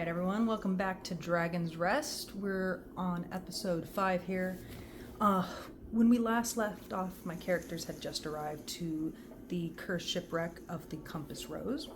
everyone, welcome back to Dragon's Rest. We're on episode 5 here. When we last left off, my characters had just arrived to the cursed shipwreck of the Compass Rose,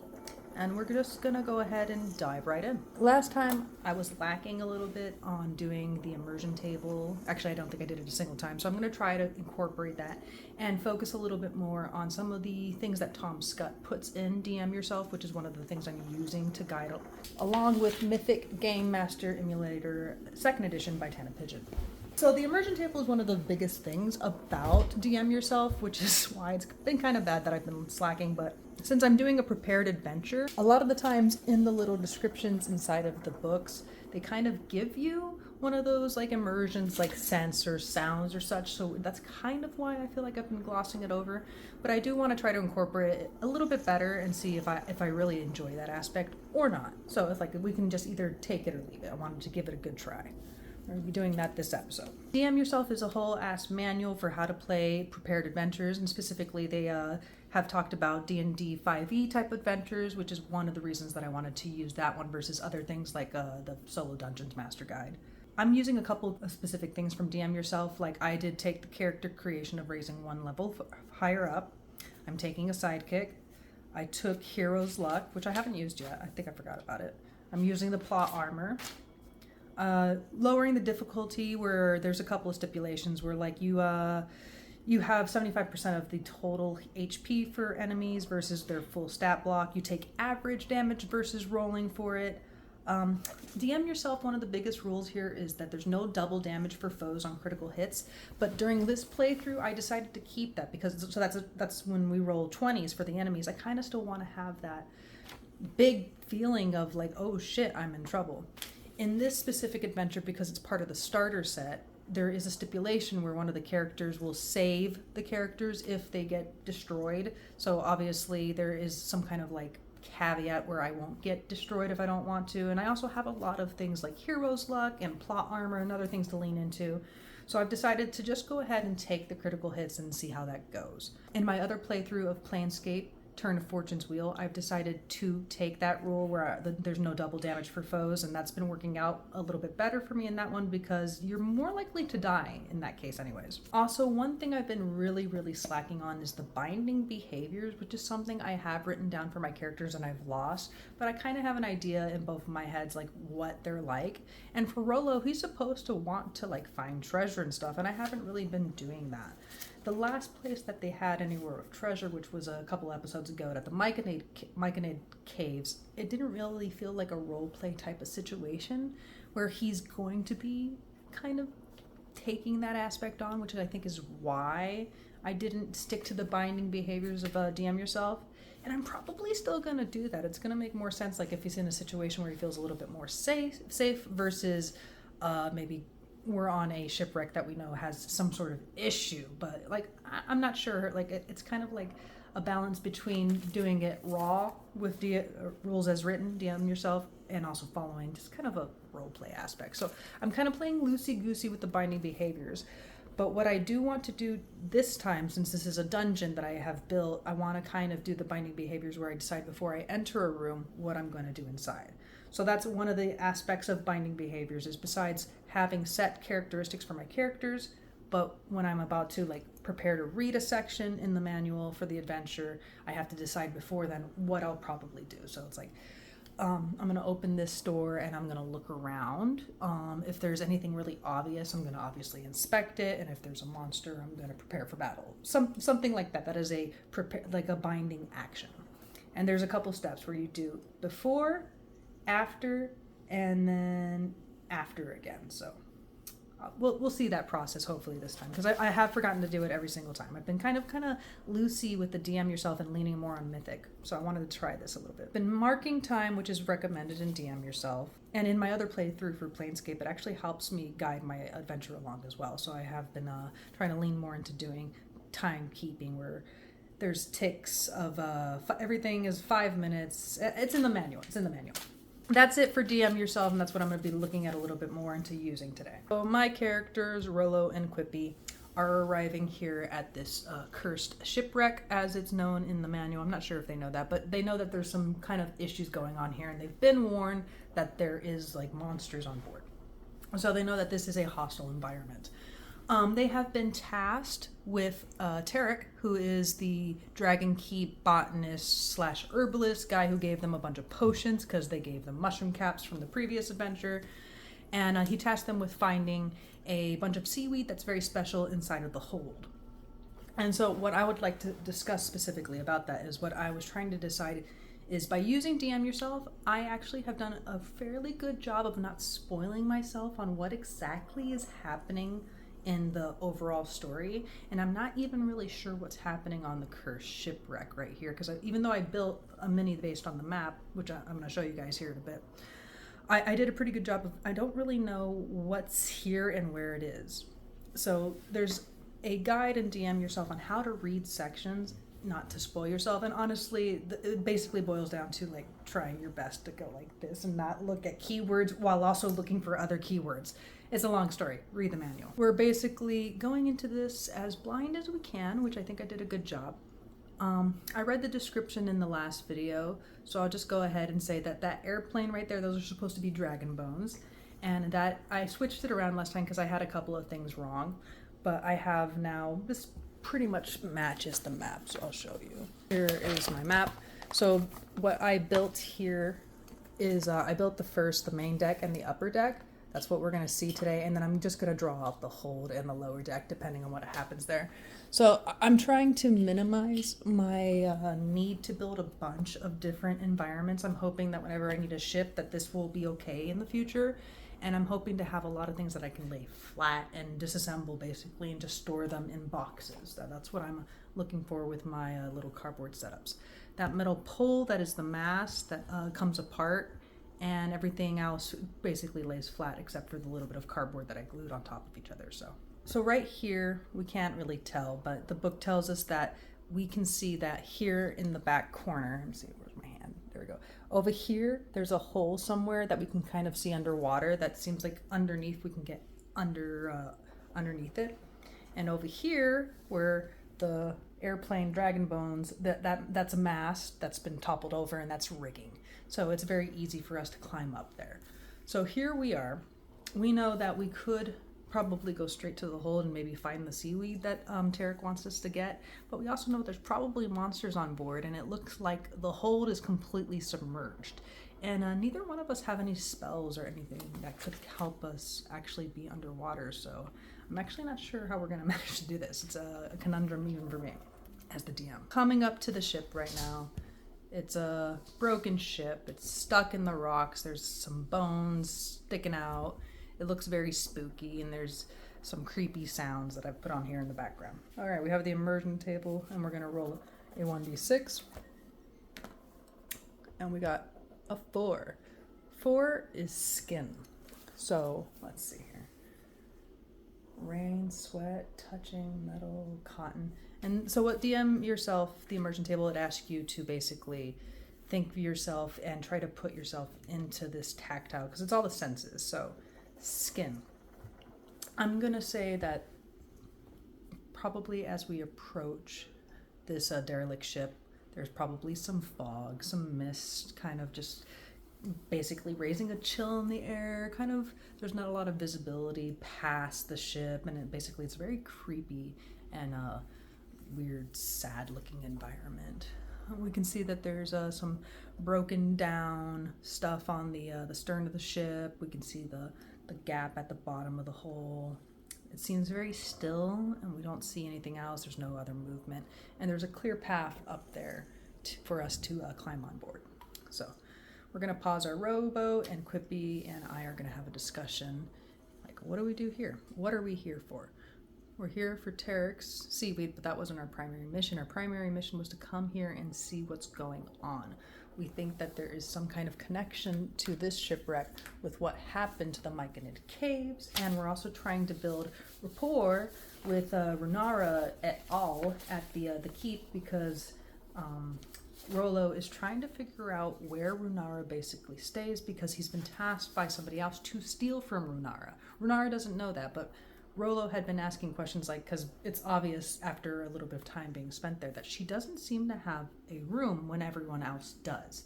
and we're just gonna go ahead and dive right in. Last time I was lacking a little bit on doing the immersion table. Actually, I don't think I did it a single time, so I'm gonna try to incorporate that and focus a little bit more on some of the things that Tom Scott puts in DM Yourself, which is one of the things I'm using to guide along with Mythic Game Master Emulator 2nd edition by Tana Pigeon. So the immersion table is one of the biggest things about DM Yourself, which is why it's been kind of bad that I've been slacking, but since I'm doing a prepared adventure, a lot of the times in the little descriptions inside of the books, they kind of give you one of those like immersions, like scents or sounds or such, so that's kind of why I feel like I've been glossing it over. But I do want to try to incorporate it a little bit better and see if I really enjoy that aspect or not. So if like we can just either take it or leave it. I wanted to give it a good try. We're going to be doing that this episode. DM Yourself is a whole ass manual for how to play prepared adventures, and specifically they have talked about D&D 5e type adventures, which is one of the reasons that I wanted to use that one versus other things like the Solo Dungeons Master Guide. I'm using a couple of specific things from DM Yourself, like I did take the character creation of raising one level higher up. I'm taking a sidekick. I took Hero's Luck, which I haven't used yet. I think I forgot about it. I'm using the plot armor. Lowering the difficulty, where there's a couple of stipulations where like you have 75% of the total HP for enemies versus their full stat block. You take average damage versus rolling for it. DM Yourself, one of the biggest rules here is that there's no double damage for foes on critical hits, but during this playthrough I decided to keep that because that's when we roll 20s for the enemies. I kind of still want to have that big feeling of like, oh shit, I'm in trouble. In this specific adventure, because it's part of the starter set, there is a stipulation where one of the characters will save the characters if they get destroyed. So obviously there is some kind of like caveat where I won't get destroyed if I don't want to. And I also have a lot of things like Hero's Luck and plot armor and other things to lean into. So I've decided to just go ahead and take the critical hits and see how that goes. In my other playthrough of Planescape, Turn of Fortune's Wheel, I've decided to take that rule where there's no double damage for foes, and that's been working out a little bit better for me in that one because you're more likely to die in that case anyways. Also, one thing I've been really slacking on is the binding behaviors, which is something I have written down for my characters and I've lost, but I kind of have an idea in both of my heads like what they're like. And for Rolo, he's supposed to want to like find treasure and stuff, and I haven't really been doing that. The last place that they had anywhere of treasure, which was a couple episodes ago at the myconid caves, it didn't really feel like a roleplay type of situation where he's going to be kind of taking that aspect on, which I think is why I didn't stick to the binding behaviors of DM Yourself. And I'm probably still going to do that. It's going to make more sense like if he's in a situation where he feels a little bit more safe versus maybe we're on a shipwreck that we know has some sort of issue, but like I'm not sure, like it's kind of like a balance between doing it raw with the rules as written, DM Yourself, and also following just kind of a role play aspect. So I'm kind of playing loosey-goosey with the binding behaviors. But what I do want to do this time, since this is a dungeon that I have built, I want to kind of do the binding behaviors where I decide before I enter a room what I'm going to do inside. So that's one of the aspects of binding behaviors, is besides having set characteristics for my characters, but when I'm about to like prepare to read a section in the manual for the adventure, I have to decide before then what I'll probably do. So it's like, I'm going to open this door and I'm going to look around. If there's anything really obvious, I'm going to obviously inspect it. And if there's a monster, I'm going to prepare for battle. Something like that. That is a binding action. And there's a couple steps where you do before, after, and then after again. So we'll see that process hopefully this time, because I have forgotten to do it every single time. I've been kind of loosey with the DM Yourself and leaning more on Mythic, so I wanted to try this a little bit. Been marking time, which is recommended in DM Yourself, and in my other playthrough for Planescape, it actually helps me guide my adventure along as well. So I have been trying to lean more into doing timekeeping, where there's ticks of everything is 5 minutes. It's in the manual. That's it for DM Yourself, and that's what I'm going to be looking at a little bit more into using today. So my characters, Rolo and Quippy, are arriving here at this cursed shipwreck, as it's known in the manual. I'm not sure if they know that, but they know that there's some kind of issues going on here, and they've been warned that there is like monsters on board. So they know that this is a hostile environment. They have been tasked with Tarak, who is the Dragon Keep botanist slash herbalist guy who gave them a bunch of potions because they gave them mushroom caps from the previous adventure. And he tasked them with finding a bunch of seaweed that's very special inside of the hold. And so what I would like to discuss specifically about that is what I was trying to decide is by using DM Yourself, I actually have done a fairly good job of not spoiling myself on what exactly is happening in the overall story, and I'm not even really sure what's happening on the cursed shipwreck right here, because even though I built a mini based on the map, which I'm going to show you guys here in a bit, I did a pretty good job of, I don't really know what's here and where it is. So there's a guide in DM Yourself on how to read sections, not to spoil yourself, and honestly it basically boils down to like trying your best to go like this and not look at keywords while also looking for other keywords. It's a long story. Read the manual. We're basically going into this as blind as we can, which I think I did a good job. I read the description in the last video, so I'll just go ahead and say that that airplane right there, those are supposed to be dragon bones, and that I switched it around last time because I had a couple of things wrong, but I have now, this pretty much matches the map, so I'll show you. Here is my map. So what I built here is I built the main deck and the upper deck. That's what we're going to see today, and then I'm just going to draw out the hold and the lower deck depending on what happens there. So I'm trying to minimize my need to build a bunch of different environments. I'm hoping that whenever I need a ship that this will be okay in the future, and I'm hoping to have a lot of things that I can lay flat and disassemble basically and just store them in boxes. That's what I'm looking for with my little cardboard setups. That middle pole, that is the mast that comes apart, and everything else basically lays flat except for the little bit of cardboard that I glued on top of each other. So right here, we can't really tell, but the book tells us that we can see that here in the back corner. Let me see, where's my hand? There we go. Over here, there's a hole somewhere that we can kind of see underwater. That seems like underneath, we can get underneath it. And over here, where the airplane dragon bones, that's a mast that's been toppled over, and that's rigging. So it's very easy for us to climb up there. So here we are. We know that we could probably go straight to the hold and maybe find the seaweed that Tarak wants us to get, but we also know there's probably monsters on board, and it looks like the hold is completely submerged. And neither one of us have any spells or anything that could help us actually be underwater, so I'm actually not sure how we're going to manage to do this. It's a conundrum even for me as the DM. Coming up to the ship right now, it's a broken ship. It's stuck in the rocks. There's some bones sticking out. It looks very spooky, and there's some creepy sounds that I've put on here in the background. All right, we have the immersion table, and we're going to roll a 1d6. And we got a 4. 4 is skin. So let's see here. Rain, sweat, touching, metal, cotton. And so what DM Yourself, the immersion table, it asks you to basically think of yourself and try to put yourself into this tactile, because it's all the senses. So skin. I'm going to say that probably as we approach this derelict ship, there's probably some fog, some mist, kind of just basically raising a chill in the air. Kind of, there's not a lot of visibility past the ship, and it's very creepy and weird, sad-looking environment. We can see that there's some broken down stuff on the stern of the ship. We can see the gap at the bottom of the hole. It seems very still, and we don't see anything else. There's no other movement, and there's a clear path up there for us to climb on board. So we're going to pause our rowboat, and Quippy and I are going to have a discussion. Like, what do we do here? What are we here for? We're here for Tarak's seaweed, but that wasn't our primary mission. Our primary mission was to come here and see what's going on. We think that there is some kind of connection to this shipwreck with what happened to the myconid caves, and we're also trying to build rapport with Runara et al. At the keep, because Rolo is trying to figure out where Runara basically stays, because he's been tasked by somebody else to steal from Runara. Runara doesn't know that, but Rolo had been asking questions like, because it's obvious after a little bit of time being spent there that she doesn't seem to have a room when everyone else does.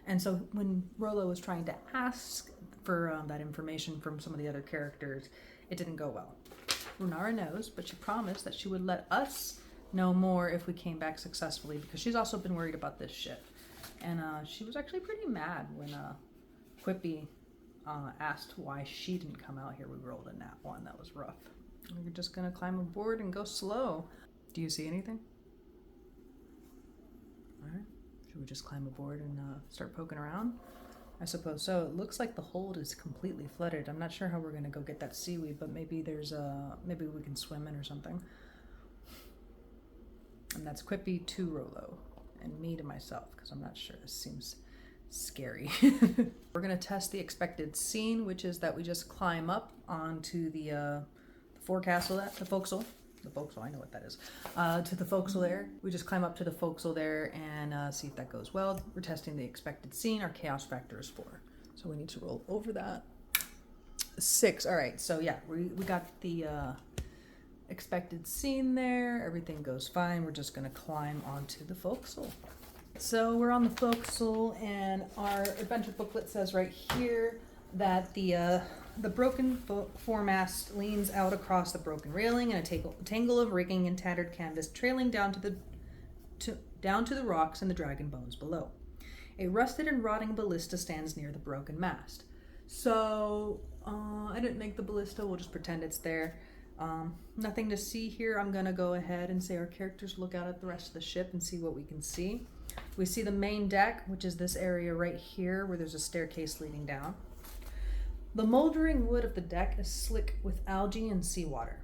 And so when Rolo was trying to ask for that information from some of the other characters, it didn't go well. Runara knows, but she promised that she would let us know more if we came back successfully, because she's also been worried about this ship. And she was actually pretty mad when Quippy asked why she didn't come out here. We rolled a nat 1. That was rough. We're just gonna climb aboard and go slow. Do you see anything? All right. Should we just climb aboard and start poking around? I suppose so. It looks like the hold is completely flooded. I'm not sure how we're gonna go get that seaweed, but maybe there's maybe we can swim in or something. And that's Quippy to Rolo and me to myself, because I'm not sure. This seems scary. We're gonna test the expected scene, which is that we just climb up onto the forecastle, the forecastle. The forecastle, I know what that is. To the forecastle there. We just climb up to the forecastle there and see if that goes well. We're testing the expected scene. Our chaos factor is 4. So we need to roll over that. 6. All right. So yeah, we got the expected scene there. Everything goes fine. We're just going to climb onto the forecastle. So we're on the forecastle, and our adventure booklet says right here that the broken foremast leans out across the broken railing, and a tangle of rigging and tattered canvas trailing down to the rocks and the dragon bones below. A rusted and rotting ballista stands near the broken mast. So I didn't make the ballista. We'll just pretend it's there. Nothing to see here. I'm gonna go ahead and say our characters look out at the rest of the ship and see what we can see. We see the main deck, which is this area right here where there's a staircase leading down. The moldering wood of the deck is slick with algae and seawater.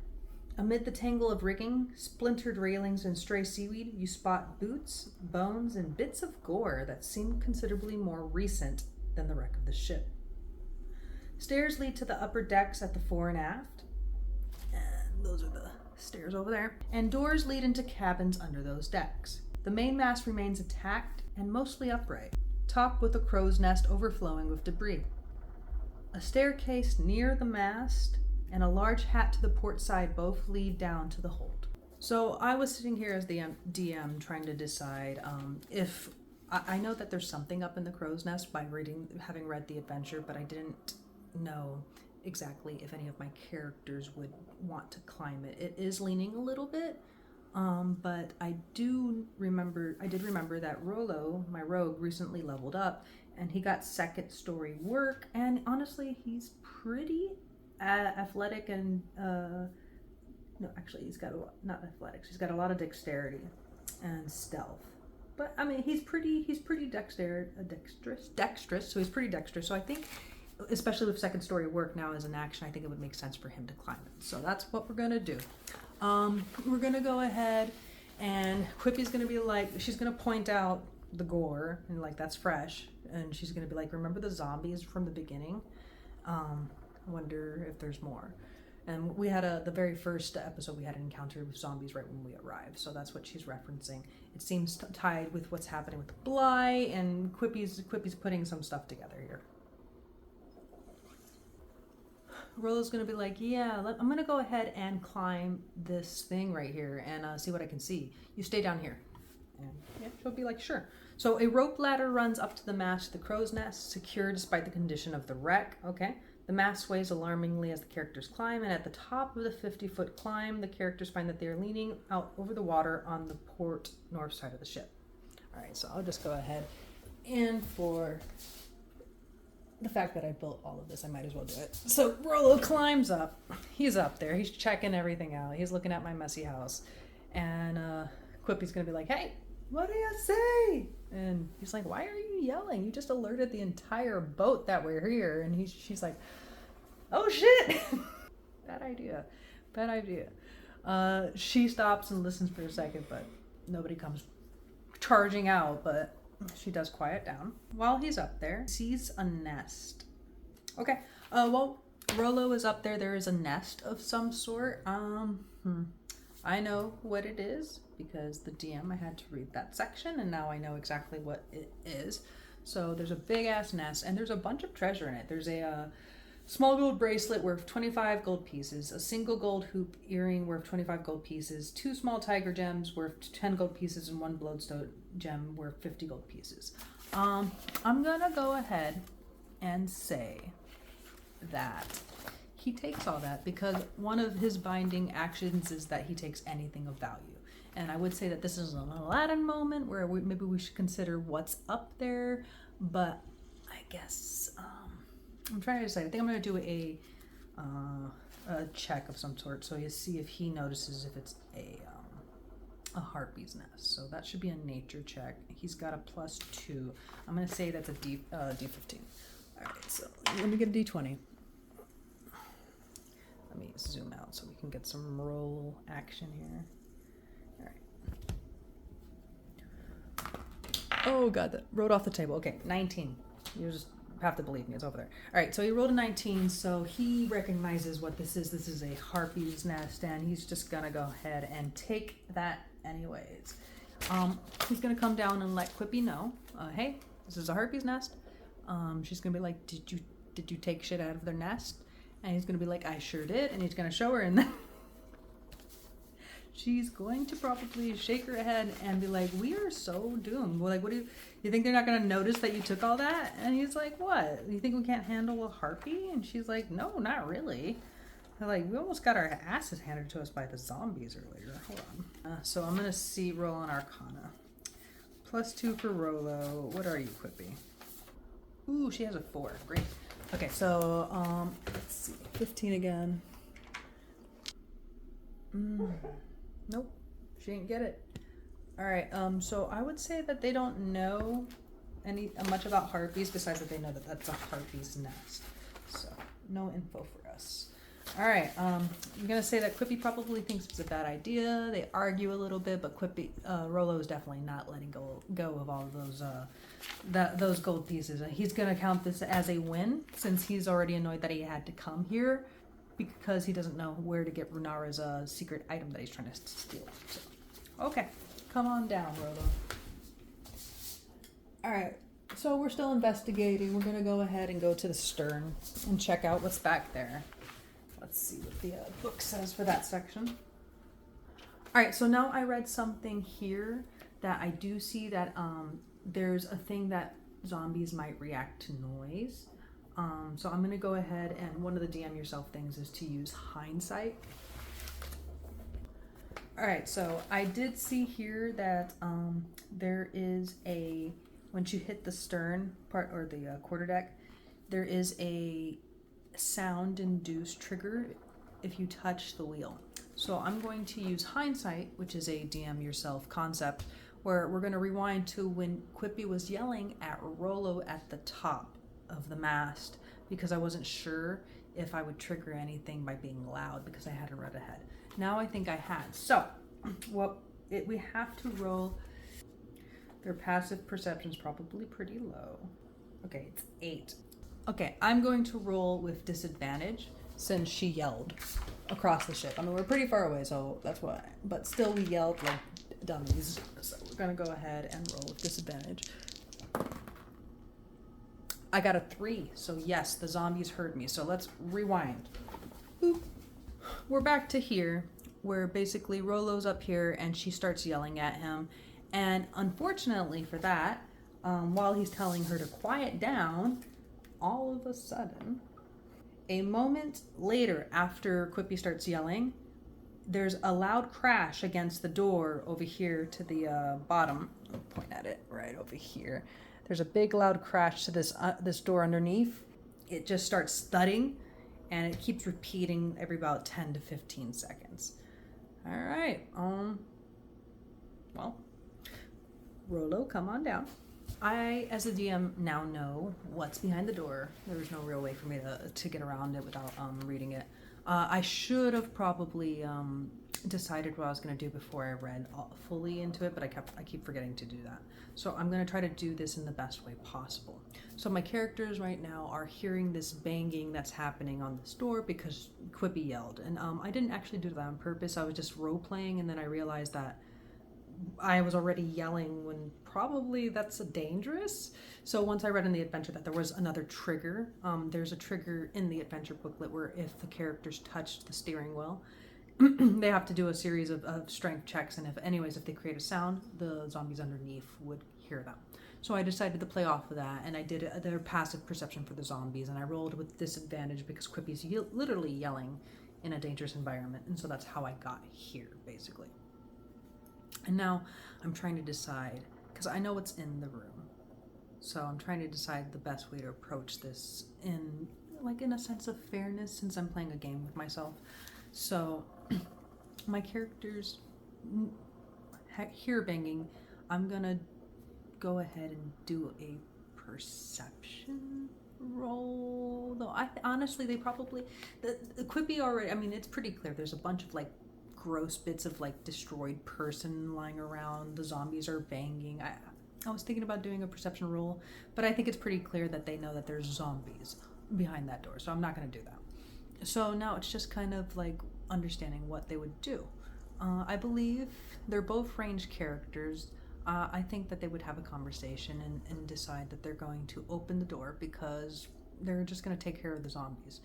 Amid the tangle of rigging, splintered railings, and stray seaweed, you spot boots, bones, and bits of gore that seem considerably more recent than the wreck of the ship. Stairs lead to the upper decks at the fore and aft. And those are the stairs over there. And doors lead into cabins under those decks. The main mast remains intact and mostly upright, topped with a crow's nest overflowing with debris. A staircase near the mast and a large hat to the port side both lead down to the hold. So I was sitting here as the DM trying to decide if I know that there's something up in the crow's nest by having read the adventure, but I didn't know exactly if any of my characters would want to climb it. It is leaning a little bit, but I did remember that Rolo, my rogue, recently leveled up, and he got second story work, and honestly, he's pretty athletic and no, actually, he's got not athletics. He's got a lot of dexterity and stealth. But I mean, he's pretty dexterous. So he's pretty dexterous. So I think, especially with second story work now as an action, I think it would make sense for him to climb it. So that's what we're gonna do. We're gonna go ahead, and Quippy's gonna be like, she's gonna point out the gore and like that's fresh, and she's gonna be like, remember the zombies from the beginning? I wonder if there's more. And we had the very first episode we had an encounter with zombies right when we arrived, so that's what she's referencing. It seems tied with what's happening with the blight, and Quippy's putting some stuff together here. Rolo's gonna be like, yeah, I'm gonna go ahead and climb this thing right here and see what I can see. You stay down here. And yeah, she'll be like, sure. So a rope ladder runs up to the mast of the crow's nest, secure despite the condition of the wreck. Okay. The mast sways alarmingly as the characters climb, and at the top of the 50-foot climb, the characters find that they are leaning out over the water on the port north side of the ship. All right, so I'll just go ahead, and for the fact that I built all of this, I might as well do it. So Rolo climbs up. He's up there. He's checking everything out. He's looking at my messy house, and Quippy's gonna be like, hey, what do you say? And he's like, why are you yelling? You just alerted the entire boat that we're here. And she's like, oh shit. Bad idea. She stops and listens for a second, but nobody comes charging out, but she does quiet down. While he's up there, he sees a nest. Okay, well, Rolo is up there. There is a nest of some sort. I know what it is because the DM, I had to read that section, and now I know exactly what it is. So there's a big ass nest, and there's a bunch of treasure in it. There's a Small gold bracelet worth 25 gold pieces. A single gold hoop earring worth 25 gold pieces. 2 small tiger gems worth 10 gold pieces, and 1 bloodstone gem worth 50 gold pieces. I'm gonna go ahead and say that he takes all that because one of his binding actions is that he takes anything of value. And I would say that this is an Aladdin moment where maybe we should consider what's up there, but I guess I'm trying to decide. I think I'm going to do a check of some sort, so you see if he notices if it's a harpy's nest. So that should be a nature check. He's got a +2. I'm going to say that's a D15. All right, so let me get a D20. Let me zoom out so we can get some roll action here. All right. Oh god, that rolled off the table. Okay, 19. You just have to believe me, it's over there. All right, so he rolled a 19, so he recognizes what this is. This is a harpy's nest, and he's just gonna go ahead and take that anyways. He's gonna come down and let Quippy know, hey, this is a harpy's nest. She's gonna be like, did you take shit out of their nest? And he's gonna be like, I sure did, and he's gonna show her, and then she's going to probably shake her head and be like, we are so doomed. Well, like, what do you think they're not going to notice that you took all that? And he's like, what? You think we can't handle a harpy? And she's like, no, not really. They're like, we almost got our asses handed to us by the zombies earlier. Hold on. So I'm going to roll an Arcana. +2 for Rolo. What are you, Quippy? Ooh, she has a 4. Great. Okay, so let's see. 15 again. Nope, she didn't get it. All right, so I would say that they don't know much about harpies besides that they know that that's a harpy's nest. So no info for us. All right, I'm gonna say that Quippy probably thinks it's a bad idea. They argue a little bit, but Rolo is definitely not letting go of all of those gold pieces. And he's gonna count this as a win since he's already annoyed that he had to come here, because he doesn't know where to get Runara's secret item that he's trying to steal. So, okay, come on down, Rolo. All right, so we're still investigating. We're gonna go ahead and go to the stern and check out what's back there. Let's see what the book says for that section. All right, so now I read something here that I do see that there's a thing that zombies might react to noise. So I'm going to go ahead, and one of the DM yourself things is to use Hindsight. All right, so I did see here that there is once you hit the stern part or the quarterdeck, there is a sound-induced trigger if you touch the wheel. So I'm going to use Hindsight, which is a DM yourself concept, where we're going to rewind to when Quippy was yelling at Rolo at the top of the mast, because I wasn't sure if I would trigger anything by being loud because I hadn't read ahead. Now I think I had. So, we have to roll. Their passive perception's probably pretty low. Okay, it's 8. Okay, I'm going to roll with disadvantage since she yelled across the ship. I mean, we're pretty far away, so that's why. But still, we yelled like dummies. So we're gonna go ahead and roll with disadvantage. I got a 3, so yes, the zombies heard me. So let's rewind. Boop. We're back to here, where basically Rolo's up here and she starts yelling at him. And unfortunately for that, while he's telling her to quiet down, all of a sudden, a moment later after Quippy starts yelling, there's a loud crash against the door over here to the bottom. I'll point at it right over here. There's a big loud crash to this door underneath. It just starts thudding, and it keeps repeating every about 10 to 15 seconds. All right. Well, Rolo, come on down. I, as a DM, now know what's behind the door. There's no real way for me to get around it without reading it. I should have probably decided what I was going to do before I read fully into it, but I keep forgetting to do that. So I'm going to try to do this in the best way possible. So my characters right now are hearing this banging that's happening on this door because Quippy yelled. And I didn't actually do that on purpose. I was just role-playing, and then I realized that I was already yelling when probably that's dangerous. So once I read in the adventure that there was another trigger, there's a trigger in the adventure booklet where if the characters touched the steering wheel, they have to do a series of strength checks, and if they create a sound, the zombies underneath would hear them. So I decided to play off of that, and I did their passive perception for the zombies, and I rolled with disadvantage because Quippy's literally yelling in a dangerous environment, and so that's how I got here, basically. And now I'm trying to decide, because I know what's in the room, so I'm trying to decide the best way to approach this in a sense of fairness, since I'm playing a game with myself. So my characters hear banging. I'm gonna go ahead and do a perception roll, though honestly they probably the Quippy already, I mean, it's pretty clear there's a bunch of gross bits of destroyed person lying around. The zombies are banging. I was thinking about doing a perception roll, but I think it's pretty clear that they know that there's zombies behind that door, so I'm not going to do that. So now it's just kind of understanding what they would do. I believe they're both ranged characters. I think that they would have a conversation and decide that they're going to open the door because they're just going to take care of the zombies.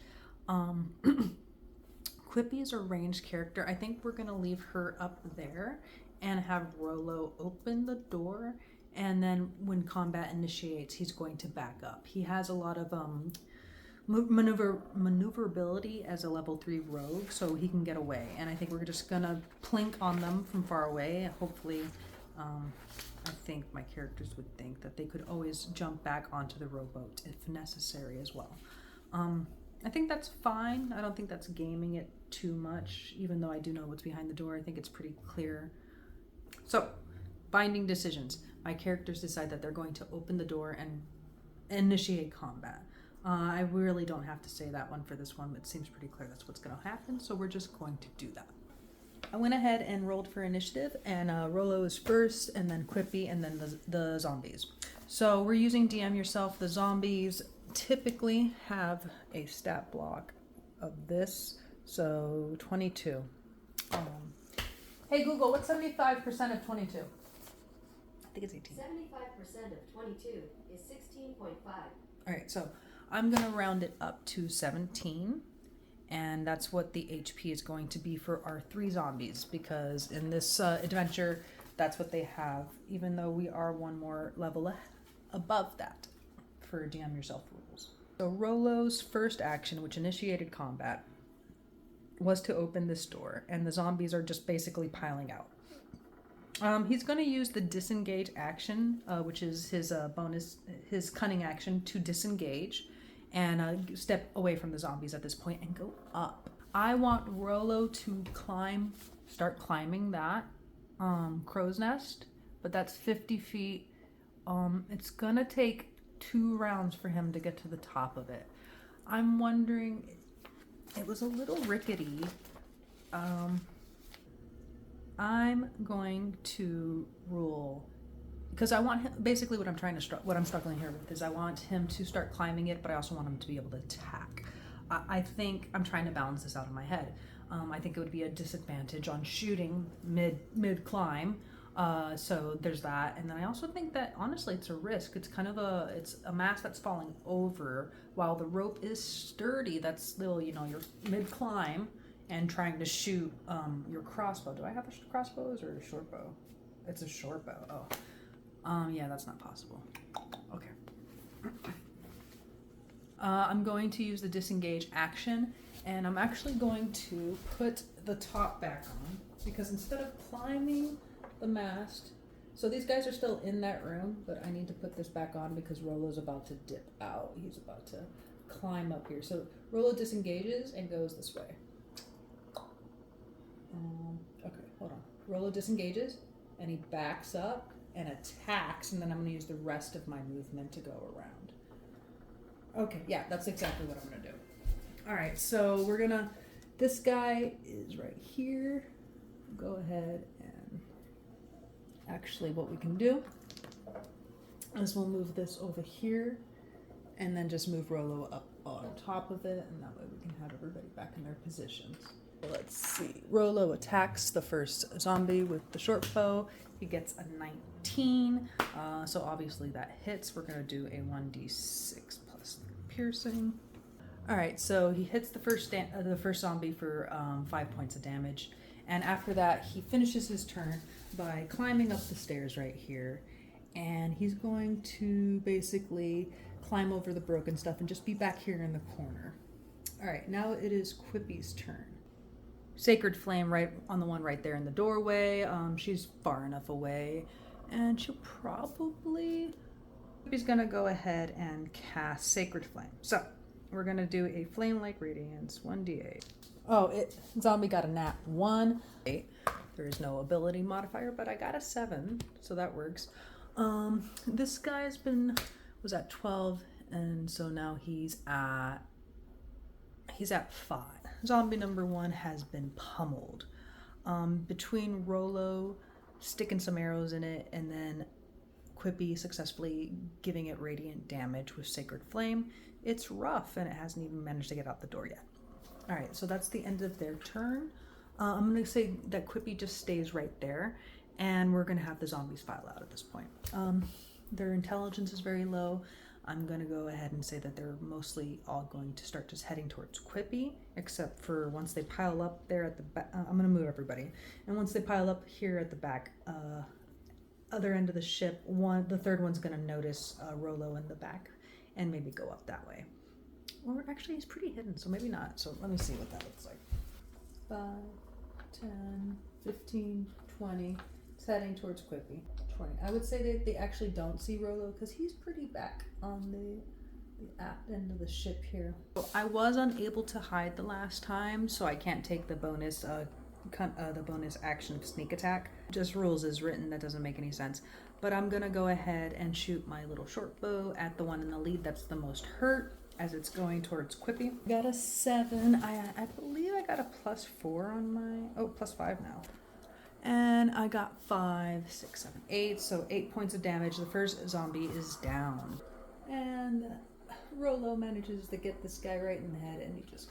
Quippy is a ranged character. I think we're going to leave her up there and have Rolo open the door, and then when combat initiates, he's going to back up. He has a lot of maneuverability as a level 3 rogue, so he can get away, and I think we're just going to plink on them from far away. Hopefully, I think my characters would think that they could always jump back onto the rowboat if necessary as well. I think that's fine. I don't think that's gaming it too much, even though I do know what's behind the door. I think it's pretty clear. So, binding decisions. My characters decide that they're going to open the door and initiate combat. I really don't have to say that one for this one. It seems pretty clear that's what's going to happen, so we're just going to do that. I went ahead and rolled for initiative, and Rolo is first, and then Quippy, and then the zombies. So we're using DM yourself. The zombies typically have a stat block of this, so 22. Hey Google, what's 75% of 22? I think it's 18. 75% of 22 is 16.5. All right, so I'm going to round it up to 17. And that's what the HP is going to be for our 3 zombies, because in this adventure, that's what they have, even though we are one more level above that for DM yourself rules. So Rolo's first action, which initiated combat, was to open this door, and the zombies are just basically piling out. He's going to use the disengage action, which is his bonus, his cunning action, to disengage and step away from the zombies at this point and go up. I want Rolo to start climbing that crow's nest, but that's 50 feet. It's gonna take 2 rounds for him to get to the top of it. I'm wondering, it was a little rickety. I'm going to rule, because I want him, basically what I'm struggling here with is I want him to start climbing it, but I also want him to be able to attack. I think I'm trying to balance this out in my head. I think it would be a disadvantage on shooting mid climb. So there's that, and then I also think that honestly it's a risk. It's kind of it's a mast that's falling over while the rope is sturdy. That's still, you're mid climb and trying to shoot your crossbow. Do I have a crossbow or a short bow? It's a short bow. Oh, yeah, that's not possible. Okay. I'm going to use the disengage action, and I'm actually going to put the top back on, because instead of climbing the mast, so these guys are still in that room, but I need to put this back on because Rolo's about to dip out. He's about to climb up here. So Rolo disengages and goes this way. Okay, hold on. Rolo disengages and he backs up and attacks, and then I'm going to use the rest of my movement to go around. Okay, yeah, that's exactly what I'm going to do. All right, so this guy is right here. Go ahead and actually what we can do is we'll move this over here and then just move Rolo up on top of it, and that way we can have everybody back in their positions. Let's see. Rolo attacks the first zombie with the short bow. He gets a 19. So obviously that hits. We're going to do a 1d6 plus piercing. All right, so he hits the first zombie for 5 points of damage. And after that, he finishes his turn by climbing up the stairs right here. And he's going to basically climb over the broken stuff and just be back here in the corner. All right, now it is Quippy's turn. Sacred Flame right on the one right there in the doorway. She's far enough away. And she'll probably... Quippy's going to go ahead and cast Sacred Flame. So, we're going to do a Flame-like Radiance, 1d8. Oh, zombie got a nat 1. There is no ability modifier, but I got a 7, so that works. This guy's was at 12, and so now he's at 5. Zombie number 1 has been pummeled. Between Rolo sticking some arrows in it and then Quippy successfully giving it radiant damage with Sacred Flame, it's rough and it hasn't even managed to get out the door yet. All right, so that's the end of their turn. I'm going to say that Quippy just stays right there, and we're going to have the zombies file out at this point. Their intelligence is very low. I'm going to go ahead and say that they're mostly all going to start just heading towards Quippy, except for once they pile up there at the back. I'm going to move everybody. And once they pile up here at the back, other end of the ship, the third one's going to notice Rolo in the back and maybe go up that way. Or actually, he's pretty hidden, so maybe not. So let me see what that looks like. 5, 10, 15, 20. It's heading towards Quippy. 20. I would say that they actually don't see Rolo because he's pretty back on the aft end of the ship here. So I was unable to hide the last time, so I can't take the bonus action of sneak attack. Just rules as written, that doesn't make any sense. But I'm gonna go ahead and shoot my little short bow at the one in the lead that's the most hurt as it's going towards Quippy. Got a 7. I believe I got a +4 on my, +5 now. And I got 5, 6, 7, 8, so 8 points of damage. The first zombie is down. And Rolo manages to get this guy right in the head and he just,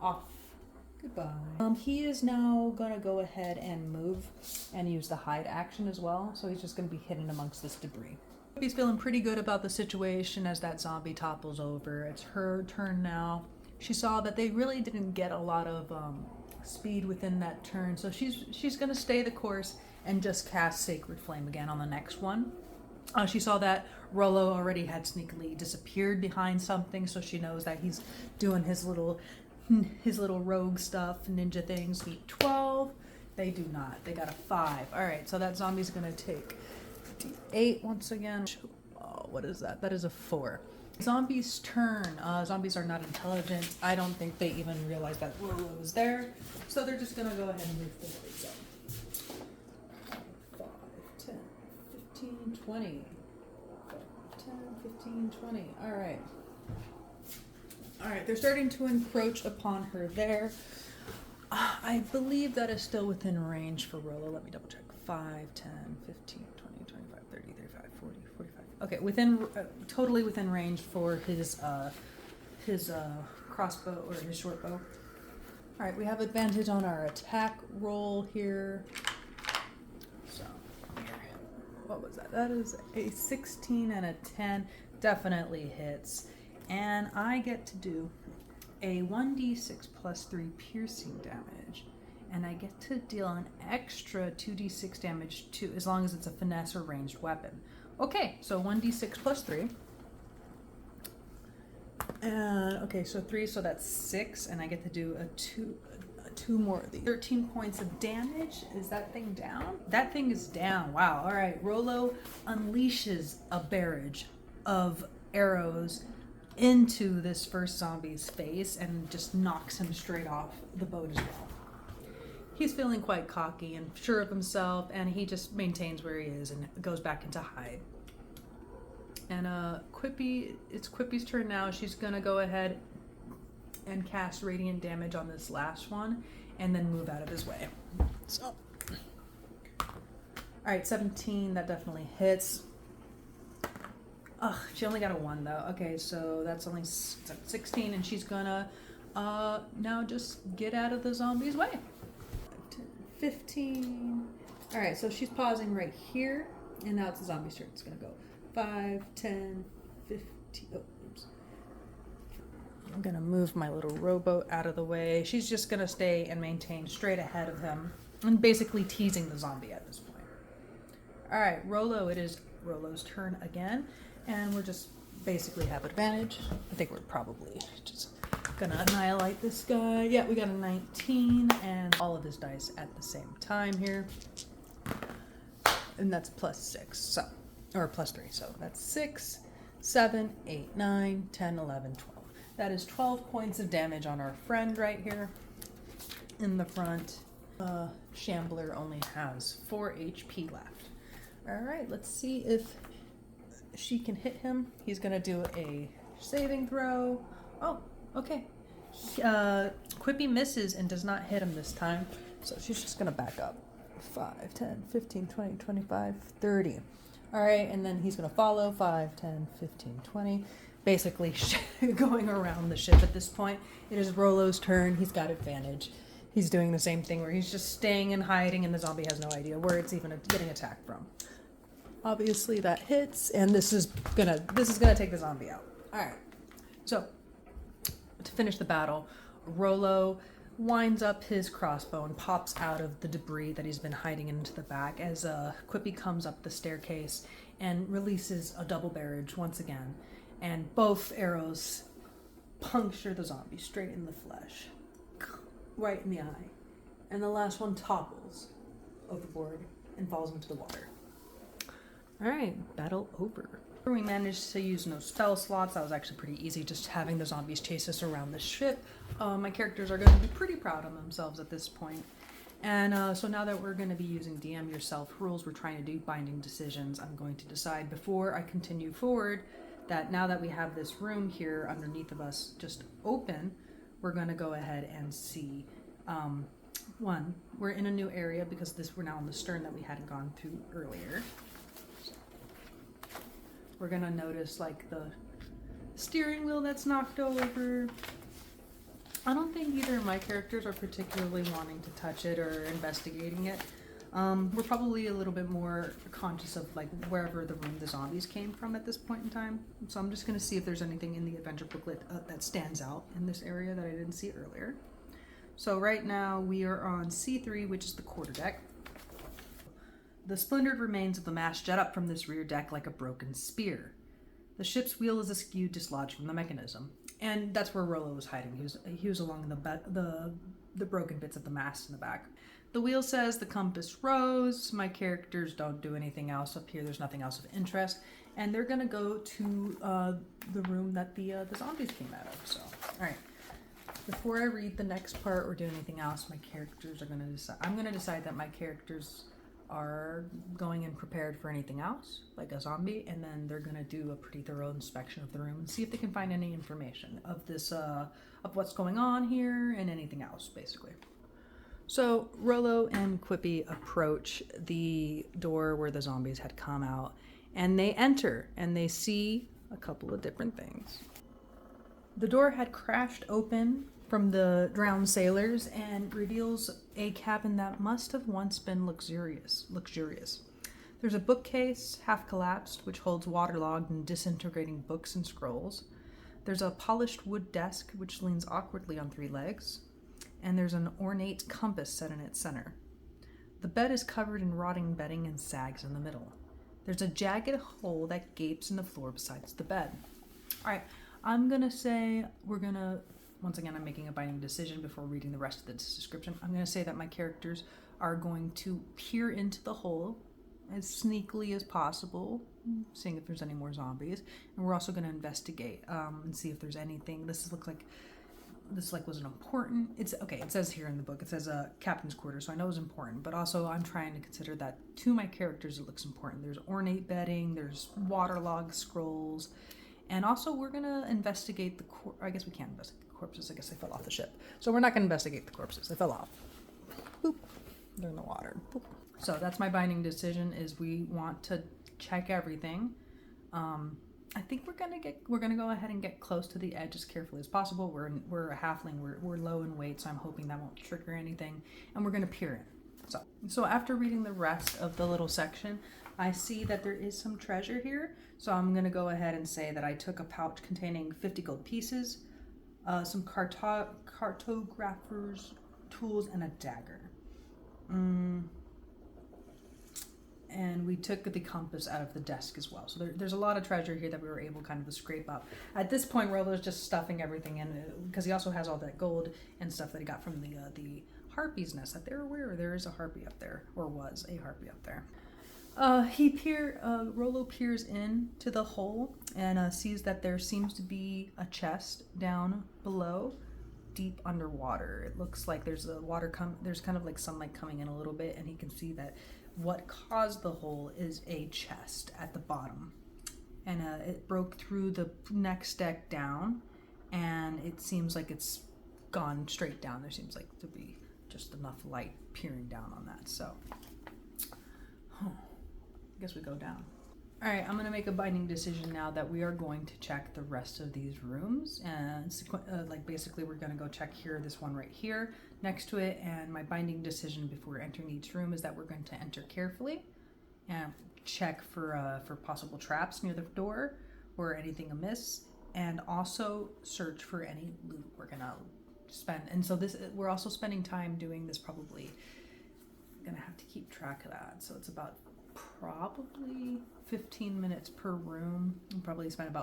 off. Goodbye. He is now gonna go ahead and move and use the hide action as well, so he's just gonna be hidden amongst this debris. He's feeling pretty good about the situation as that zombie topples over. It's her turn now. She saw that they really didn't get a lot of speed within that turn, so she's gonna stay the course and just cast Sacred Flame again on the next one. She saw that Rolo already had sneakily disappeared behind something, so she knows that he's doing his little rogue stuff, ninja things. 12. They do not. They got a 5. All right, so that zombie's gonna take 8 once again. Oh, what is that? That is a 4. Zombies' turn. Zombies are not intelligent. I don't think they even realize that Rolo was there, so they're just gonna go ahead and move forward. So 5, 10, 15, 20. 5, 10, 15, 20. All right. All right, they're starting to encroach upon her there. I believe that is still within range for Rolo. Let me double check. 5, 10, 15, 20, 25, 30, 35, 40, 45. Okay, totally within range for his crossbow or his short bow. All right, we have advantage on our attack roll here. So, what was that? That is a 16 and a 10. Definitely hits. And I get to do a 1d6 plus 3 piercing damage. And I get to deal an extra 2d6 damage too, as long as it's a finesse or ranged weapon. Okay, so 1d6 plus 3. Okay, so 3, so that's 6, and I get to do two more of these. 13 points of damage. Is that thing down? That thing is down. Wow. All right, Rolo unleashes a barrage of arrows into this first zombie's face and just knocks him straight off the boat as well. He's feeling quite cocky and sure of himself, and he just maintains where he is and goes back into hide. And Quippy, it's Quippy's turn now. She's gonna go ahead and cast radiant damage on this last one and then move out of his way. So, all right, 17, that definitely hits. Ugh, she only got a 1 though. Okay, so that's only 16, and she's gonna Now just get out of the zombie's way. 15. All right, so she's pausing right here, and now it's the zombie's turn. It's gonna go 5, 10, 15. Oh, oops. I'm gonna move my little rowboat out of the way. She's just gonna stay and maintain straight ahead of him, and basically teasing the zombie at this point. All right, Rolo. It is Rolo's turn again, and we're just basically have advantage. I think we're probably just gonna annihilate this guy. Yeah, we got a 19 and all of his dice at the same time here. And that's +6, so, or +3, so that's 6, 7, 8, 9, 10, 11, 12. That is 12 points of damage on our friend right here in the front. Shambler only has 4 HP left. All right, let's see if she can hit him. He's gonna do a saving throw. Oh, okay. Quippy misses and does not hit him this time, so she's just gonna back up. 5, 10, 15, 20, 25, 30. All right, and then he's gonna follow 5, 10, 15, 20. Basically going around the ship at this point. It is Rolo's turn. He's got advantage. He's doing the same thing where he's just staying and hiding, and the zombie has no idea where it's even getting attacked from. Obviously that hits, and this is gonna take the zombie out. All right, so to finish the battle, Rolo winds up his crossbow and pops out of the debris that he's been hiding into the back as Quippy comes up the staircase and releases a double barrage once again, and both arrows puncture the zombie straight in the flesh, right in the eye, and the last one topples overboard and falls into the water. All right, battle over. We managed to use no spell slots. That was actually pretty easy, just having the zombies chase us around the ship. My characters are going to be pretty proud of themselves at this point. And so now that we're going to be using DM yourself rules, we're trying to do binding decisions. I'm going to decide before I continue forward that now that we have this room here underneath of us just open, we're going to go ahead and see. One, we're in a new area because we're now on the stern that we hadn't gone through earlier. We're gonna notice like the steering wheel that's knocked over. I don't think either of my characters are particularly wanting to touch it or investigating it. We're probably a little bit more conscious of like wherever the room the zombies came from at this point in time. So I'm just gonna see if there's anything in the adventure booklet that stands out in this area that I didn't see earlier. So right now we are on C3, which is the quarterdeck. The splintered remains of the mast jet up from this rear deck like a broken spear. The ship's wheel is askew, dislodged from the mechanism. And that's where Rolo was hiding. He was along the broken bits of the mast in the back. The wheel says the compass rose. My characters don't do anything else up here. There's nothing else of interest. And they're going to go to the room that the zombies came out of. So, all right. Before I read the next part or do anything else, my characters are going to decide. I'm going to decide that my characters are going in prepared for anything else, like a zombie, and then they're gonna do a pretty thorough inspection of the room and see if they can find any information of this, of what's going on here and anything else, basically. So Rolo and Quippy approach the door where the zombies had come out, and they enter, and they see a couple of different things. The door had crashed open from the drowned sailors and reveals a cabin that must have once been luxurious. There's a bookcase, half collapsed, which holds waterlogged and disintegrating books and scrolls. There's a polished wood desk, which leans awkwardly on 3 legs. And there's an ornate compass set in its center. The bed is covered in rotting bedding and sags in the middle. There's a jagged hole that gapes in the floor besides the bed. All right, I'm gonna say once again, I'm making a binding decision before reading the rest of the description. I'm going to say that my characters are going to peer into the hole as sneakily as possible, seeing if there's any more zombies. And we're also going to investigate and see if there's anything. This wasn't important. It says here in the book, it says captain's quarters, so I know it's important. But also I'm trying to consider that to my characters it looks important. There's ornate bedding, there's waterlogged scrolls. And also we're going to investigate I guess we can't investigate corpses. I guess they fell off the ship. So we're not going to investigate the corpses. They fell off. Boop. They're in the water. Boop. So that's my binding decision is we want to check everything. I think we're gonna go ahead and get close to the edge as carefully as possible. We're a halfling. We're low in weight, so I'm hoping that won't trigger anything. And we're gonna peer in. So after reading the rest of the little section, I see that there is some treasure here. So I'm gonna go ahead and say that I took a pouch containing 50 gold pieces, some cartographer's tools, and a dagger. And we took the compass out of the desk as well. So there's a lot of treasure here that we were able kind of to scrape up. At this point, Rolo's just stuffing everything in, because he also has all that gold and stuff that he got from the harpy's nest that they're aware there is a harpy up there, or was a harpy up there. Rolo peers in to the hole and sees that there seems to be a chest down below, deep underwater. It looks like there's there's kind of like sunlight coming in a little bit, and he can see that what caused the hole is a chest at the bottom, and it broke through the next deck down, and it seems like it's gone straight down. There seems like to be just enough light peering down on that. So I guess we go down. All right, I'm going to make a binding decision now that we are going to check the rest of these rooms. And basically we're going to go check here, this one right here next to it. And my binding decision before entering each room is that we're going to enter carefully and check for possible traps near the door or anything amiss. And also search for any loot we're going to spend. And so we're also spending time doing this, probably going to have to keep track of that. So it's about probably 15 minutes per room. We'll probably spend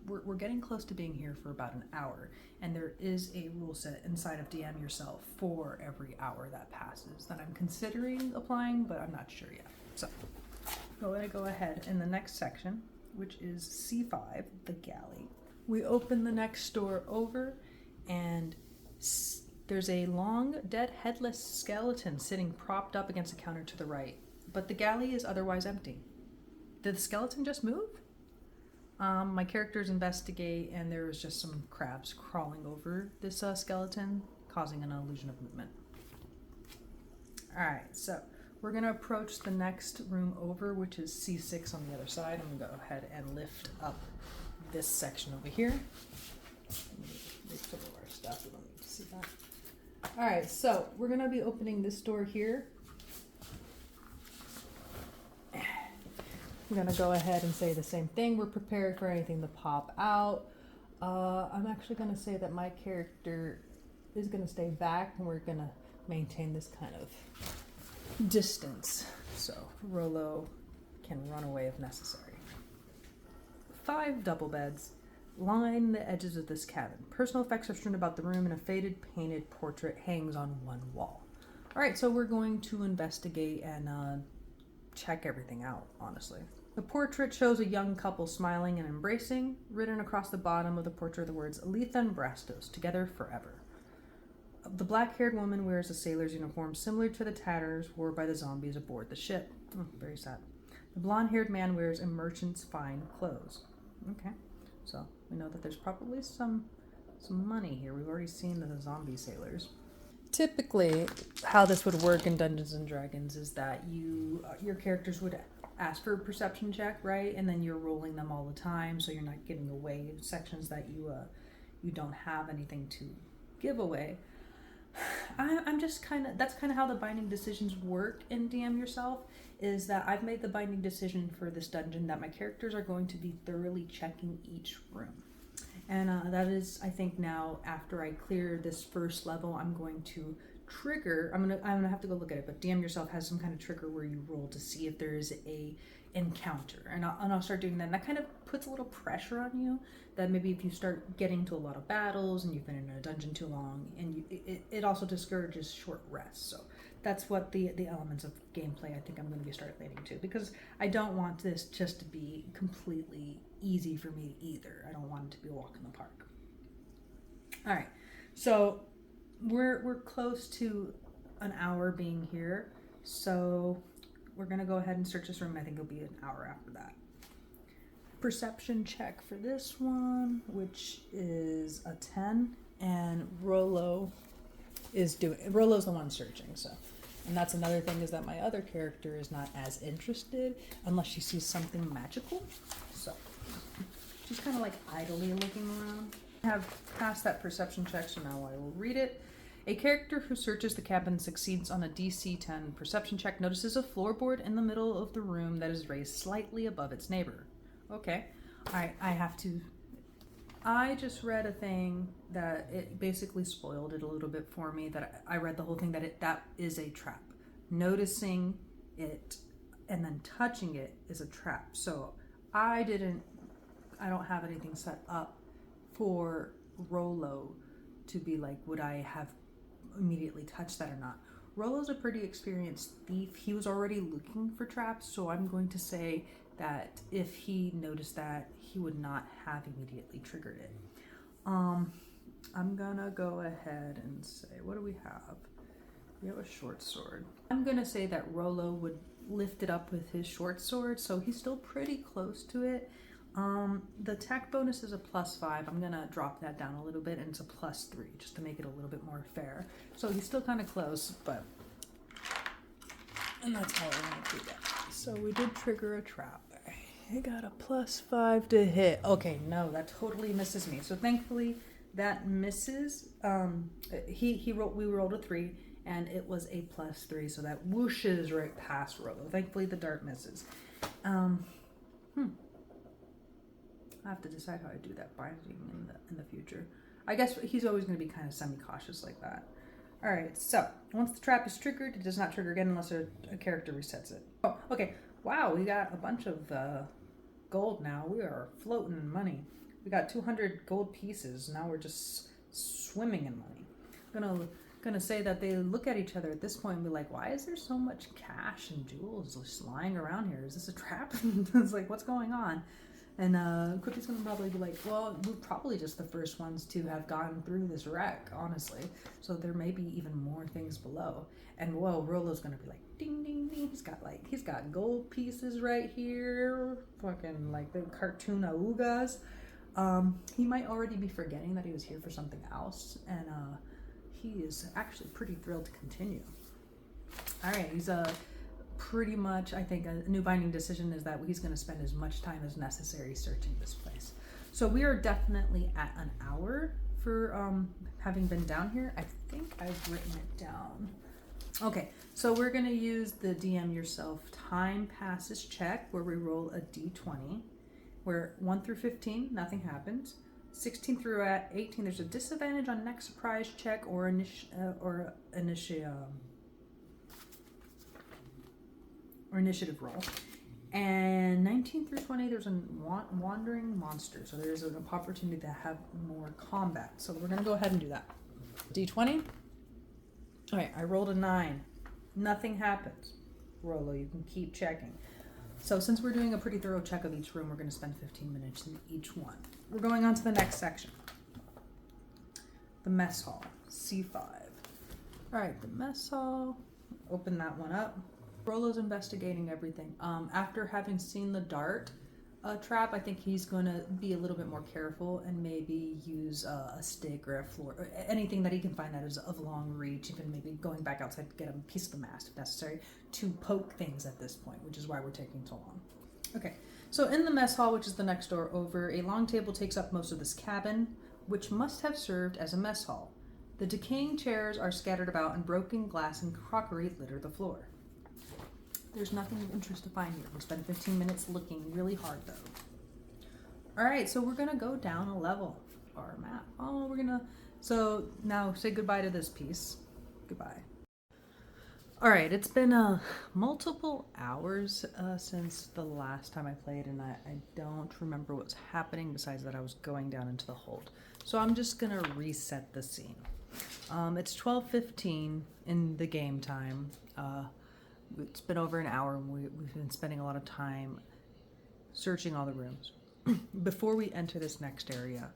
we're getting close to being here for about an hour, and there is a rule set inside of DM yourself for every hour that passes that I'm considering applying, but I'm not sure yet. So I'm going to go ahead in the next section, which is C5, the galley. We open the next door over, and there's a long, dead, headless skeleton sitting propped up against a counter to the right, but the galley is otherwise empty. Did the skeleton just move? My characters investigate, and there's just some crabs crawling over this skeleton, causing an illusion of movement. Alright, so we're going to approach the next room over, which is C6 on the other side. I'm going to go ahead and lift up this section over here. Lift some of our stuff. We don't need to see that. Alright, so we're going to be opening this door here. I'm going to go ahead and say the same thing. We're prepared for anything to pop out. I'm actually going to say that my character is going to stay back, and we're going to maintain this kind of distance, so Rolo can run away if necessary. 5 double beds line the edges of this cabin. Personal effects are strewn about the room, and a faded painted portrait hangs on one wall. Alright, so we're going to investigate and check everything out, honestly. The portrait shows a young couple smiling and embracing. Written across the bottom of the portrait are the words, Aletha and Brastos, together forever. The black-haired woman wears a sailor's uniform similar to the tatters worn by the zombies aboard the ship. Oh, very sad. The blonde-haired man wears a merchant's fine clothes. Okay, so we know that there's probably some money here. We've already seen the zombie sailors. Typically, how this would work in Dungeons and Dragons is that your characters would ask for a perception check, right? And then you're rolling them all the time, so you're not giving away sections that you don't have anything to give away. I'm just that's kind of how the binding decisions work in DM yourself, is that I've made the binding decision for this dungeon that my characters are going to be thoroughly checking each room. And that is, I think now, after I clear this first level, I'm going to trigger, I'm gonna have to go look at it, but DM yourself has some kind of trigger where you roll to see if there is a encounter, and I'll start doing that. And that kind of puts a little pressure on you, that maybe if you start getting to a lot of battles and you've been in a dungeon too long, and it also discourages short rests. So that's what the elements of gameplay I think I'm going to be start leading to, because I don't want this just to be completely easy for me either. I don't want it to be a walk in the park. All right, so we're close to an hour being here, so we're gonna go ahead and search this room, and I think it'll be an hour after that. Perception check for this one, which is a 10, and Rolo's the one searching, so And that's another thing, is that my other character is not as interested unless she sees something magical. So she's kind of like idly looking around. I have passed that perception check, so now I will read it. A character who searches the cabin succeeds on a DC 10 perception check notices a floorboard in the middle of the room that is raised slightly above its neighbor. Okay. I have to... I just read a thing that it basically spoiled it a little bit for me, that I read the whole thing that is a trap. Noticing it and then touching it is a trap. So I don't have anything set up for Rolo to be like, would I have immediately touched that or not? Rolo's a pretty experienced thief. He was already looking for traps, so I'm going to say that if he noticed that, he would not have immediately triggered it. I'm gonna go ahead and say, what do we have? We have a short sword. I'm gonna say that Rolo would lift it up with his short sword, so he's still pretty close to it. The attack bonus is a +5. I'm gonna drop that down a little bit, and it's a +3 just to make it a little bit more fair. So he's still kind of close, and that's how we're gonna do that. So we did trigger a trap. He got a +5 to hit. Okay, no, that totally misses me. So thankfully that misses. We rolled a 3, and it was a +3, so that whooshes right past Rolo. Thankfully the dart misses. I have to decide how I do that binding in the future. I guess he's always going to be kind of semi-cautious like that. All right, so once the trap is triggered, it does not trigger again unless a character resets it. Oh, okay. Wow, we got a bunch of gold now. We are floating in money. We got 200 gold pieces. Now we're just swimming in money. I'm gonna say that they look at each other at this point and be like, why is there so much cash and jewels just lying around here? Is this a trap? It's like, what's going on? And Quippy's gonna probably be like, well, we're probably just the first ones to have gone through this wreck, honestly. So there may be even more things below. And whoa, Rolo's gonna be like, ding, ding, ding. He's got gold pieces right here. Fucking like the cartoon Augas. He might already be forgetting that he was here for something else. And he is actually pretty thrilled to continue. All right, he's pretty much, I think, a new binding decision is that he's going to spend as much time as necessary searching this place. So we are definitely at an hour for having been down here. I think I've written it down. Okay, so we're going to use the DM yourself time passes check, where we roll a d20, where 1 through 15, nothing happens. 16 through 18, there's a disadvantage on next surprise check or initiative roll. And 19 through 20, there's a wandering monster, so there's an opportunity to have more combat. So we're going to go ahead and do that. D20. All right, I rolled a 9. Nothing happens. Rolo, you can keep checking. So since we're doing a pretty thorough check of each room, we're going to spend 15 minutes in each one. We're going on to the next section. The mess hall, C5. All right, the mess hall. Open that one up. Rolo's investigating everything. After having seen the dart trap, I think he's going to be a little bit more careful and maybe use a stick or a floor, or anything that he can find that is of long reach, even maybe going back outside to get a piece of the mast if necessary, to poke things at this point, which is why we're taking so long. Okay, so in the mess hall, which is the next door over, a long table takes up most of this cabin, which must have served as a mess hall. The decaying chairs are scattered about, and broken glass and crockery litter the floor. There's nothing of interest to find here. We'll spend 15 minutes looking really hard, though. All right, so we're going to go down a level. Our map. So now say goodbye to this piece. Goodbye. All right, it's been multiple hours since the last time I played, and I don't remember what's happening besides that I was going down into the hold. So I'm just going to reset the scene. It's 12:15 in the game time. It's been over an hour, and we've been spending a lot of time searching all the rooms. Before we enter this next area,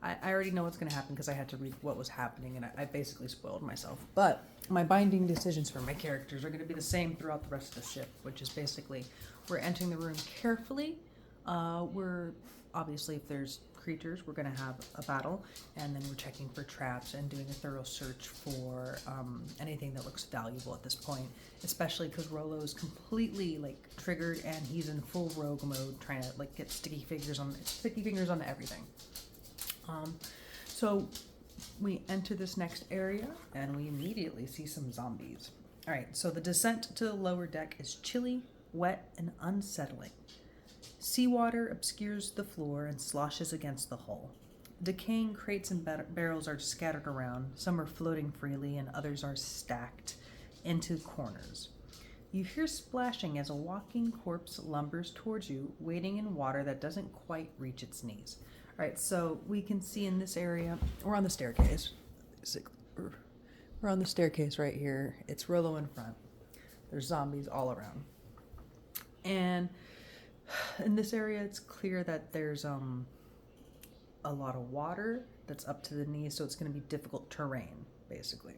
I already know what's going to happen because I had to read what was happening, and I basically spoiled myself. But my binding decisions for my characters are going to be the same throughout the rest of the ship, which is basically we're entering the room carefully. We're obviously, if there's creatures, we're going to have a battle, and then we're checking for traps and doing a thorough search for anything that looks valuable at this point, especially because Rolo is completely like triggered and he's in full rogue mode, trying to like get sticky fingers on everything. So we enter this next area and we immediately see some zombies. All right, so the descent to the lower deck is chilly, wet, and unsettling. Seawater obscures the floor and sloshes against the hull. Decaying crates and barrels are scattered around. Some are floating freely and others are stacked into corners. You hear splashing as a walking corpse lumbers towards you, wading in water that doesn't quite reach its knees. All right, so we can see in this area, we're on the staircase. We're on the staircase right here. It's Rolo in front. There's zombies all around. And in this area, it's clear that there's a lot of water that's up to the knees, so it's going to be difficult terrain, basically.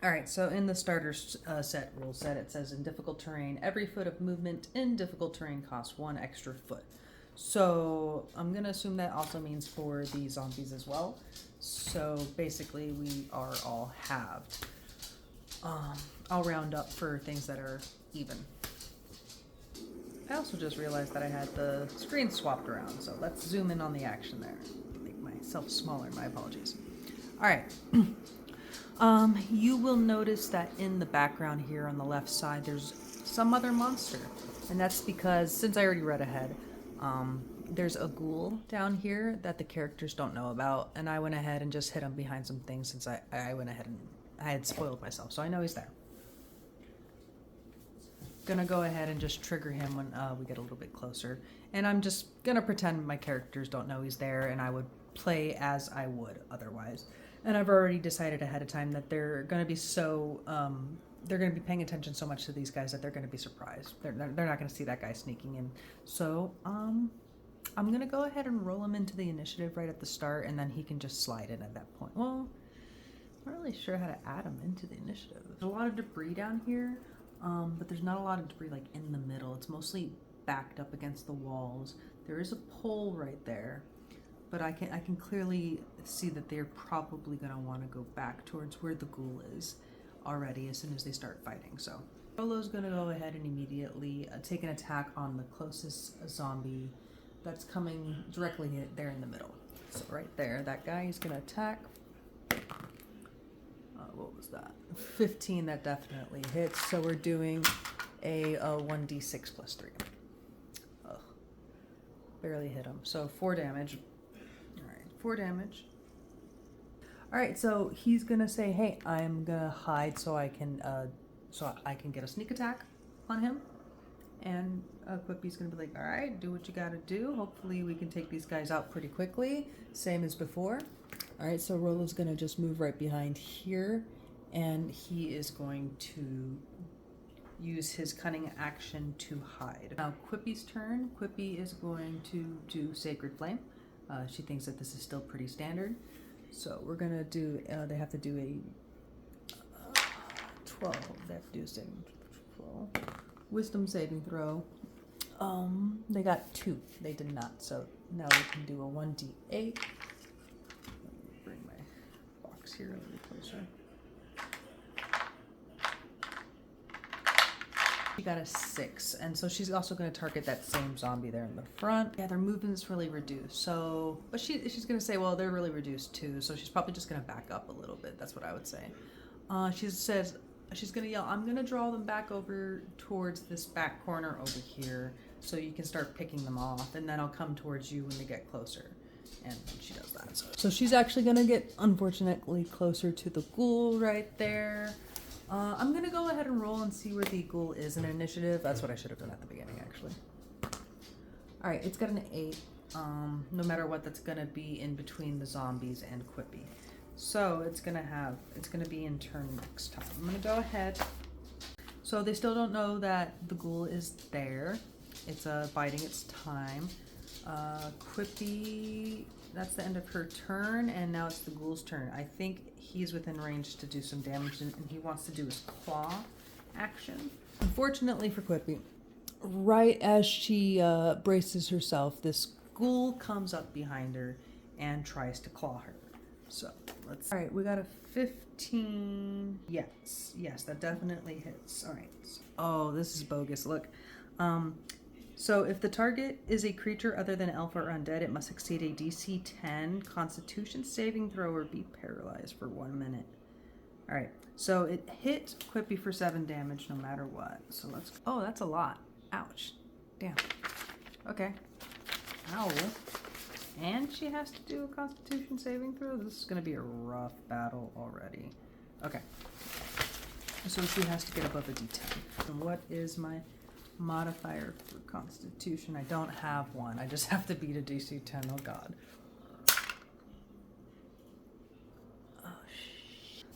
All right, so in the starter rule set, it says in difficult terrain, every foot of movement in difficult terrain costs 1 extra foot. So I'm going to assume that also means for the zombies as well. So basically, we are all halved. I'll round up for things that are even. I also just realized that I had the screen swapped around, so let's zoom in on the action there. Make myself smaller, my apologies. All right. You will notice that in the background here on the left side, there's some other monster. And that's because, since I already read ahead, there's a ghoul down here that the characters don't know about, and I went ahead and just hid him behind some things since I went ahead and I had spoiled myself, so I know he's there. Gonna go ahead and just trigger him when we get a little bit closer, and I'm just gonna pretend my characters don't know he's there, and I would play as I would otherwise. And I've already decided ahead of time that they're gonna be so they're gonna be paying attention so much to these guys that they're gonna be surprised. They're not gonna see that guy sneaking in. So I'm gonna go ahead and roll him into the initiative right at the start, and then he can just slide in at that point. Well, I'm not really sure how to add him into the initiative. There's a lot of debris down here. But there's not a lot of debris like in the middle. It's mostly backed up against the walls. There is a pole right there, but I can clearly see that they're probably gonna want to go back towards where the ghoul is already as soon as they start fighting. So Rolo's gonna go ahead and immediately take an attack on the closest zombie that's coming directly there in the middle. So right there, that guy is gonna attack. What was that? 15, that definitely hits. So we're doing a 1d6 plus 3. Ugh. Barely hit him. So 4 damage. All right, 4 damage. All right, so he's gonna say, "Hey, I'm gonna hide so I can get a sneak attack on him." And Quippy's gonna be like, "All right, do what you gotta do. Hopefully we can take these guys out pretty quickly, same as before." All right, so Rolo's gonna just move right behind here, and he is going to use his cunning action to hide. Now Quippy's turn. Quippy is going to do Sacred Flame. She thinks that this is still pretty standard. So we're gonna do, they have to do a 12. They have to do a saving throw. Wisdom saving throw. They got 2. They did not. So now we can do a 1d8. Bring my box here a little closer. She got a 6, and so she's also going to target that same zombie there in the front. Yeah, their movement's really reduced. So, but she's going to say, well, they're really reduced too. So she's probably just going to back up a little bit. That's what I would say. She says she's going to yell, "I'm going to draw them back over towards this back corner over here, so you can start picking them off, and then I'll come towards you when they get closer." And she does that. So she's actually going to get, unfortunately, closer to the ghoul right there. I'm going to go ahead and roll and see where the ghoul is in initiative. That's what I should have done at the beginning, actually. All right, it's got an 8. No matter what, that's going to be in between the zombies and Quippy. So it's going to be in turn next time. I'm going to go ahead. So they still don't know that the ghoul is there. It's biding its time. Quippy, that's the end of her turn, and now it's the ghoul's turn. I think he's within range to do some damage, and he wants to do his claw action. Unfortunately for Quippy, right as she braces herself, this ghoul comes up behind her and tries to claw her. So let's. All right, we got a 15. Yes, that definitely hits. All right. Oh, this is bogus. Look. So if the target is a creature other than alpha or undead, it must succeed a DC 10 Constitution saving throw or be paralyzed for 1 minute. All right. So it hit Quippy for 7 damage no matter what. So let's. Oh, that's a lot. Ouch. Damn. Okay. Ow. And she has to do a Constitution saving throw? This is going to be a rough battle already. Okay. So she has to get above a D10. And what is my modifier for Constitution? I don't have one. I just have to beat a DC 10. Oh, God.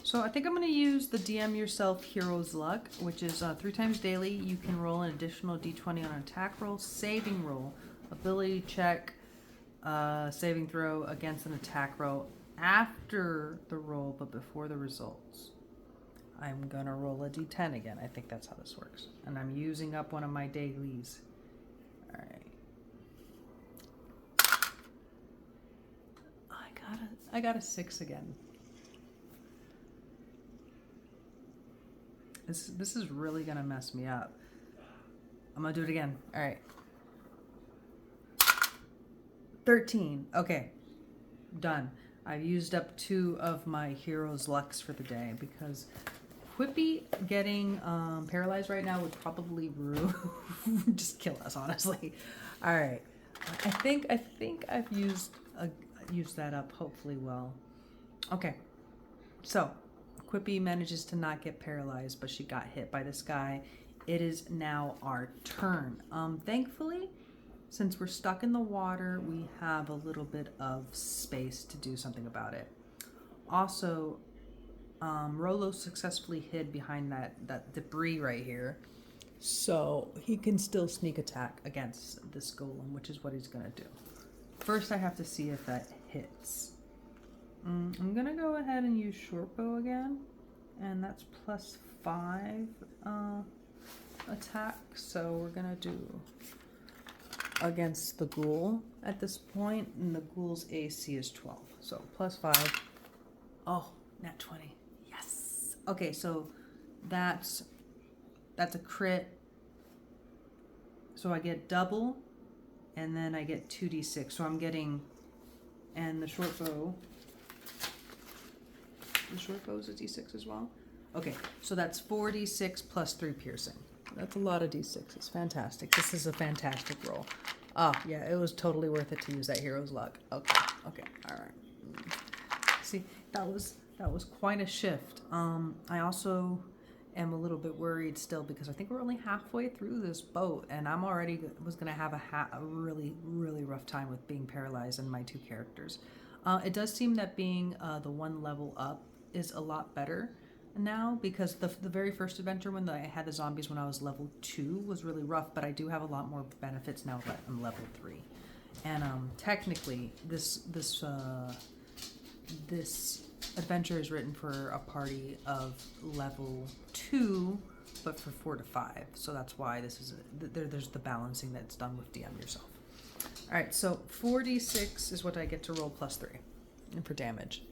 So I think I'm going to use the DM Yourself Hero's Luck, which is 3 times daily. You can roll an additional D20 on an attack roll, saving roll, ability check, saving throw against an attack roll after the roll but before the results. I'm going to roll a D10 again. I think that's how this works. And I'm using up one of my dailies. All right. I got a 6 again. This is really gonna mess me up. I'm gonna do it again. All right. 13. Okay. Done. I've used up 2 of my hero's lucks for the day because Quippy getting paralyzed right now would probably just kill us, honestly. All right. I think I've used that up hopefully well. Okay. So Quippy manages to not get paralyzed, but she got hit by this guy. It is now our turn. Thankfully, since we're stuck in the water, we have a little bit of space to do something about it. Also, Rolo successfully hid behind that debris right here, so he can still sneak attack against this golem, which is what he's gonna do. First, I have to see if that hits. I'm gonna go ahead and use short bow again, and that's +5 attack. So we're gonna do against the ghoul at this point, and the ghoul's AC is 12, so +5. Oh, nat 20. Yes. Okay, so that's a crit. So I get double, and then I get 2d6. So I'm getting, and the short bow. The short bow is a d6 as well. Okay, so that's 4d6 plus 3 piercing. That's a lot of d6s. Fantastic. This is a fantastic roll. Oh, yeah, it was totally worth it to use that hero's luck. Okay, all right. See, that was quite a shift. I also am a little bit worried still because I think we're only halfway through this boat, and I'm already was going to have a really, really rough time with being paralyzed and my 2 characters. It does seem that being the 1 level up is a lot better now, because the very first adventure when I had the zombies when I was level 2 was really rough, but I do have a lot more benefits now that I'm level 3. And technically this adventure is written for a party of level 2, but for 4 to 5. So that's why this is there's the balancing that's done with DM Yourself. All right, so 4d6 is what I get to roll +3, and for damage.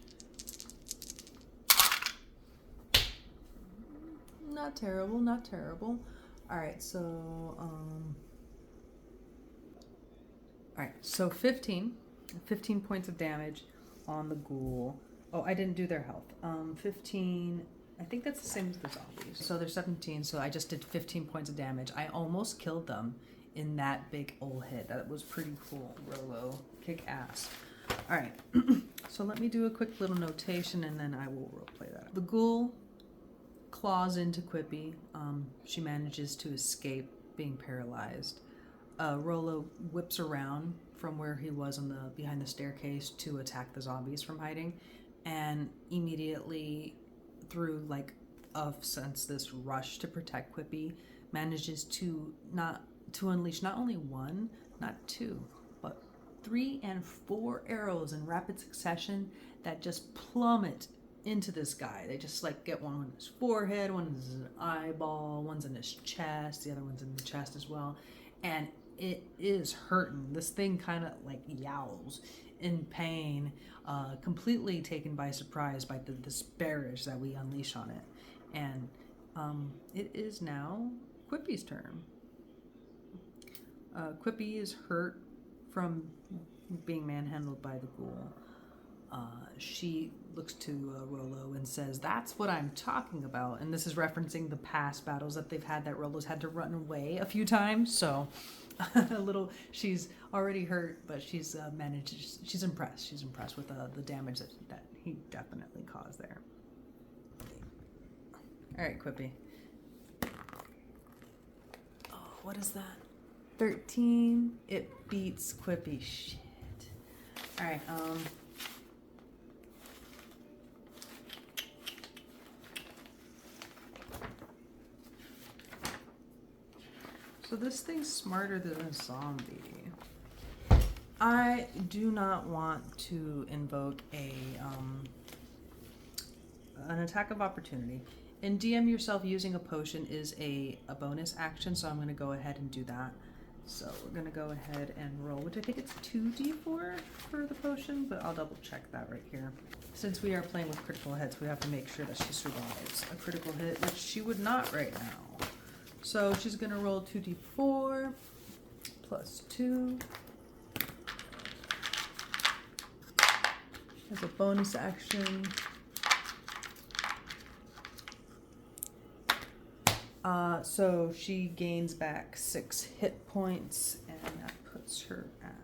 Not terrible, not terrible. All right, so all right, so 15 points of damage on the ghoul. Oh, I didn't do their health. 15. I think that's the same as the zombies. So they're 17. So I just did 15 points of damage. I almost killed them in that big old hit. That was pretty cool. Rolo, kick ass. All right. So let me do a quick little notation, and then I will roleplay that. The ghoul claws into Quippy. She manages to escape being paralyzed. Rolo whips around from where he was behind the staircase to attack the zombies from hiding, and immediately, through this rush to protect Quippy, manages to unleash not only 1, not 2, but 3 and 4 arrows in rapid succession that just plummet into this guy. They just get one in his forehead, one in his eyeball, one's in his chest, the other one's in the chest as well. And it is hurting. This thing kind of like yowls in pain, completely taken by surprise by the disparage that we unleash on it. And it is now Quippy's turn. Quippy is hurt from being manhandled by the ghoul. She looks to Rolo and says, "That's what I'm talking about." And this is referencing the past battles that they've had, that Rolo's had to run away a few times. So she's already hurt, but she's managed. She's impressed. She's impressed with the damage that he definitely caused there. All right, Quippy. Oh, what is that? 13. It beats Quippy. Shit. All right. So this thing's smarter than a zombie. I do not want to invoke an attack of opportunity. In DM yourself, using a potion is a bonus action, so I'm going to go ahead and do that. So we're going to go ahead and roll, which I think it's 2d4 for the potion, but I'll double check that right here. Since we are playing with critical hits, we have to make sure that she survives a critical hit, which she would not right now. So she's going to roll 2d4 plus 2. As a bonus action. So she gains back 6 hit points, and that puts her at...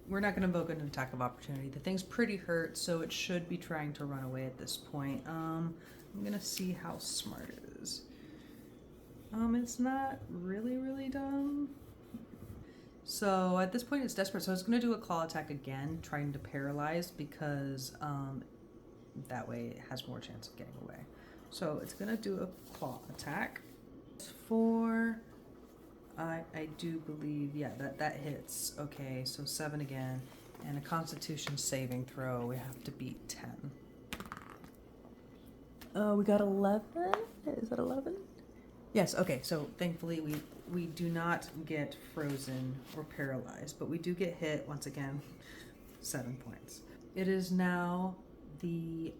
We're not going to invoke an attack of opportunity. The thing's pretty hurt, so it should be trying to run away at this point. I'm going to see how smart it is. It's not really dumb. So at this point it's desperate, so it's going to do a claw attack again, trying to paralyze, because that way it has more chance of getting away. So it's going to do a claw attack. 4, I do believe, yeah, that hits. Okay, so 7 again, and a Constitution saving throw. We have to beat 10. We got 11? Is that 11? Yes, okay, so thankfully we do not get frozen or paralyzed, but we do get hit once again, 7 points. It is now the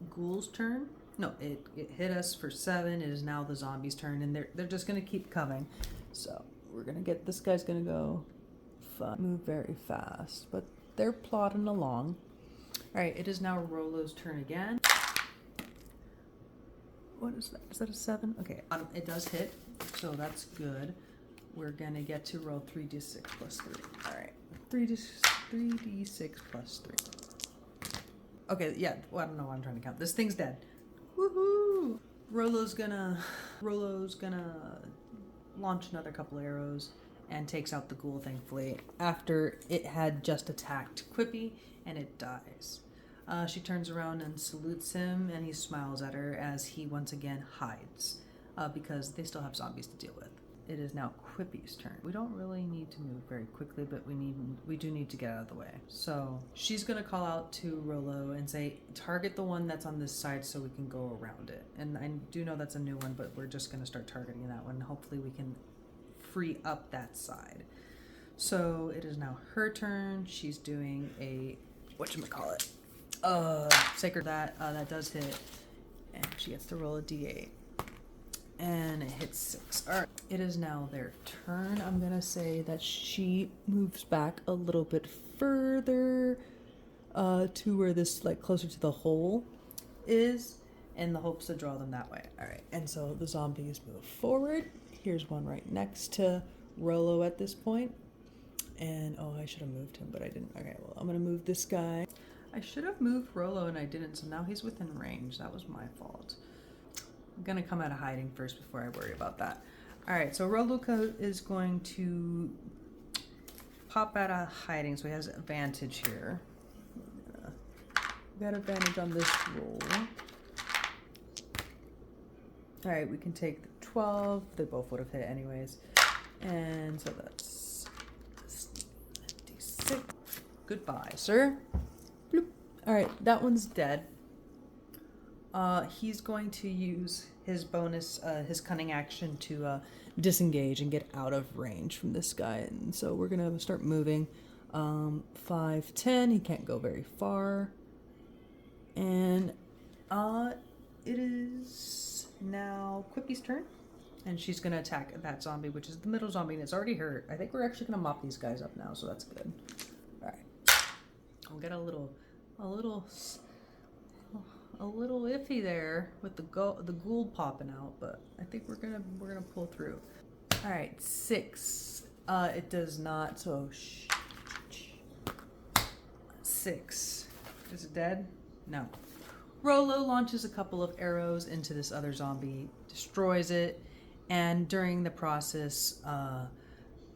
ghoul's turn. No, it hit us for 7. It is now the zombie's turn, and they're just gonna keep coming. So we're gonna get, this guy's gonna go move very fast, but they're plodding along. All right, it is now Rolo's turn again. What is that? Is that a 7? Okay, it does hit, so that's good. We're gonna get to roll 3d6 plus 3. All right, 3d6 plus 3. Okay, yeah, well, I don't know what I'm trying to count. This thing's dead. Woohoo! Rolo's gonna launch another couple arrows and takes out the ghoul, thankfully, after it had just attacked Quippy, and it dies. She turns around and salutes him, and he smiles at her as he once again hides, because they still have zombies to deal with. It is now Quippy's turn. We don't really need to move very quickly, but we do need to get out of the way. So she's gonna call out to Rolo and say, target the one that's on this side so we can go around it. And I do know that's a new one, but we're just gonna start targeting that one. Hopefully we can free up that side. So it is now her turn. She's doing a, whatchamacallit? Sacred, that does hit, and she gets to roll a d8, and it hits 6. All right, it is now their turn. I'm gonna say that she moves back a little bit further to where this, like, closer to the hole is, in the hopes to draw them that way. All right, and so the zombies move forward. Here's one right next to Rolo at this point, and oh, I should have moved him, but I didn't. Okay, well, I'm gonna move this guy. I should have moved Rolo and I didn't, so now he's within range. That was my fault. I'm gonna come out of hiding first before I worry about that. All right, so Rolo is going to pop out of hiding, so he has advantage here. We got advantage on this roll. All right, we can take the 12. They both would have hit anyways. And so that's d6. Goodbye, sir. Bloop. All right, that one's dead. He's going to use his bonus, his cunning action to disengage and get out of range from this guy. And so we're going to start moving. 5, 10. He can't go very far. And it is now Quippy's turn. And she's going to attack that zombie, which is the middle zombie, and it's already hurt. I think we're actually going to mop these guys up now, so that's good. All right. I'll get a little iffy there with the ghoul popping out, but I think we're gonna pull through. All right, 6. It does not. So 6. Is it dead? No. Rolo launches a couple of arrows into this other zombie, destroys it, and during the process,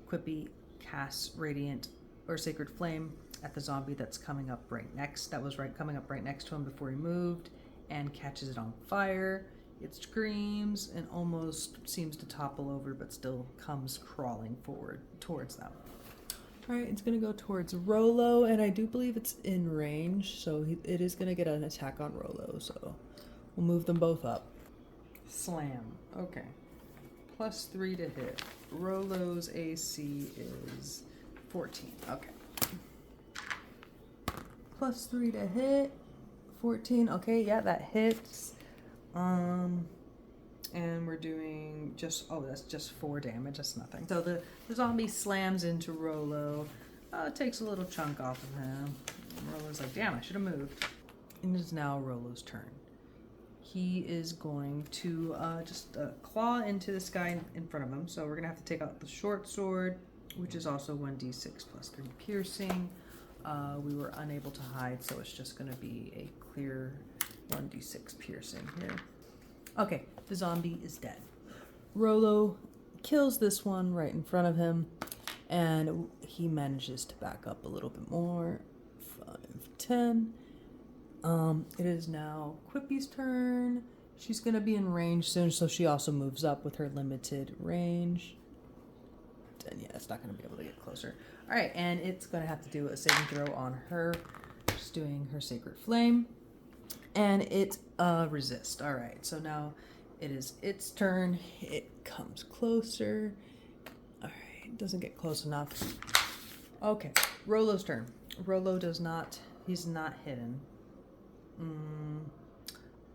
Quippy casts Radiant or Sacred Flame at the zombie that's coming up right next. That was coming up right next to him before he moved, and catches it on fire. It screams and almost seems to topple over, but still comes crawling forward towards them. All right, it's gonna go towards Rolo, and I do believe it's in range, so it is gonna get an attack on Rolo. So we'll move them both up. Slam. Okay. +3 to hit. Rolo's AC is 14. Okay. +3 to hit. 14. Okay, yeah, that hits. And we're doing that's just 4 damage. That's nothing. So the zombie slams into Rolo. Takes a little chunk off of him. Rolo's like, damn, I should have moved. And it is now Rolo's turn. He is going to just claw into this guy in front of him. So we're going to have to take out the short sword, which is also 1d6 +3 piercing. We were unable to hide, so it's just going to be a clear 1d6 piercing here. Okay, the zombie is dead. Rolo kills this one right in front of him, and he manages to back up a little bit more. 5, 10. It is now Quippy's turn. She's going to be in range soon, so she also moves up with her limited range. And yeah, it's not going to be able to get closer. All right, and it's going to have to do a saving throw on her. She's doing her Sacred Flame. And it resists. All right, so now it is its turn. It comes closer. All right, doesn't get close enough. Okay, Rolo's turn. Rolo he's not hidden.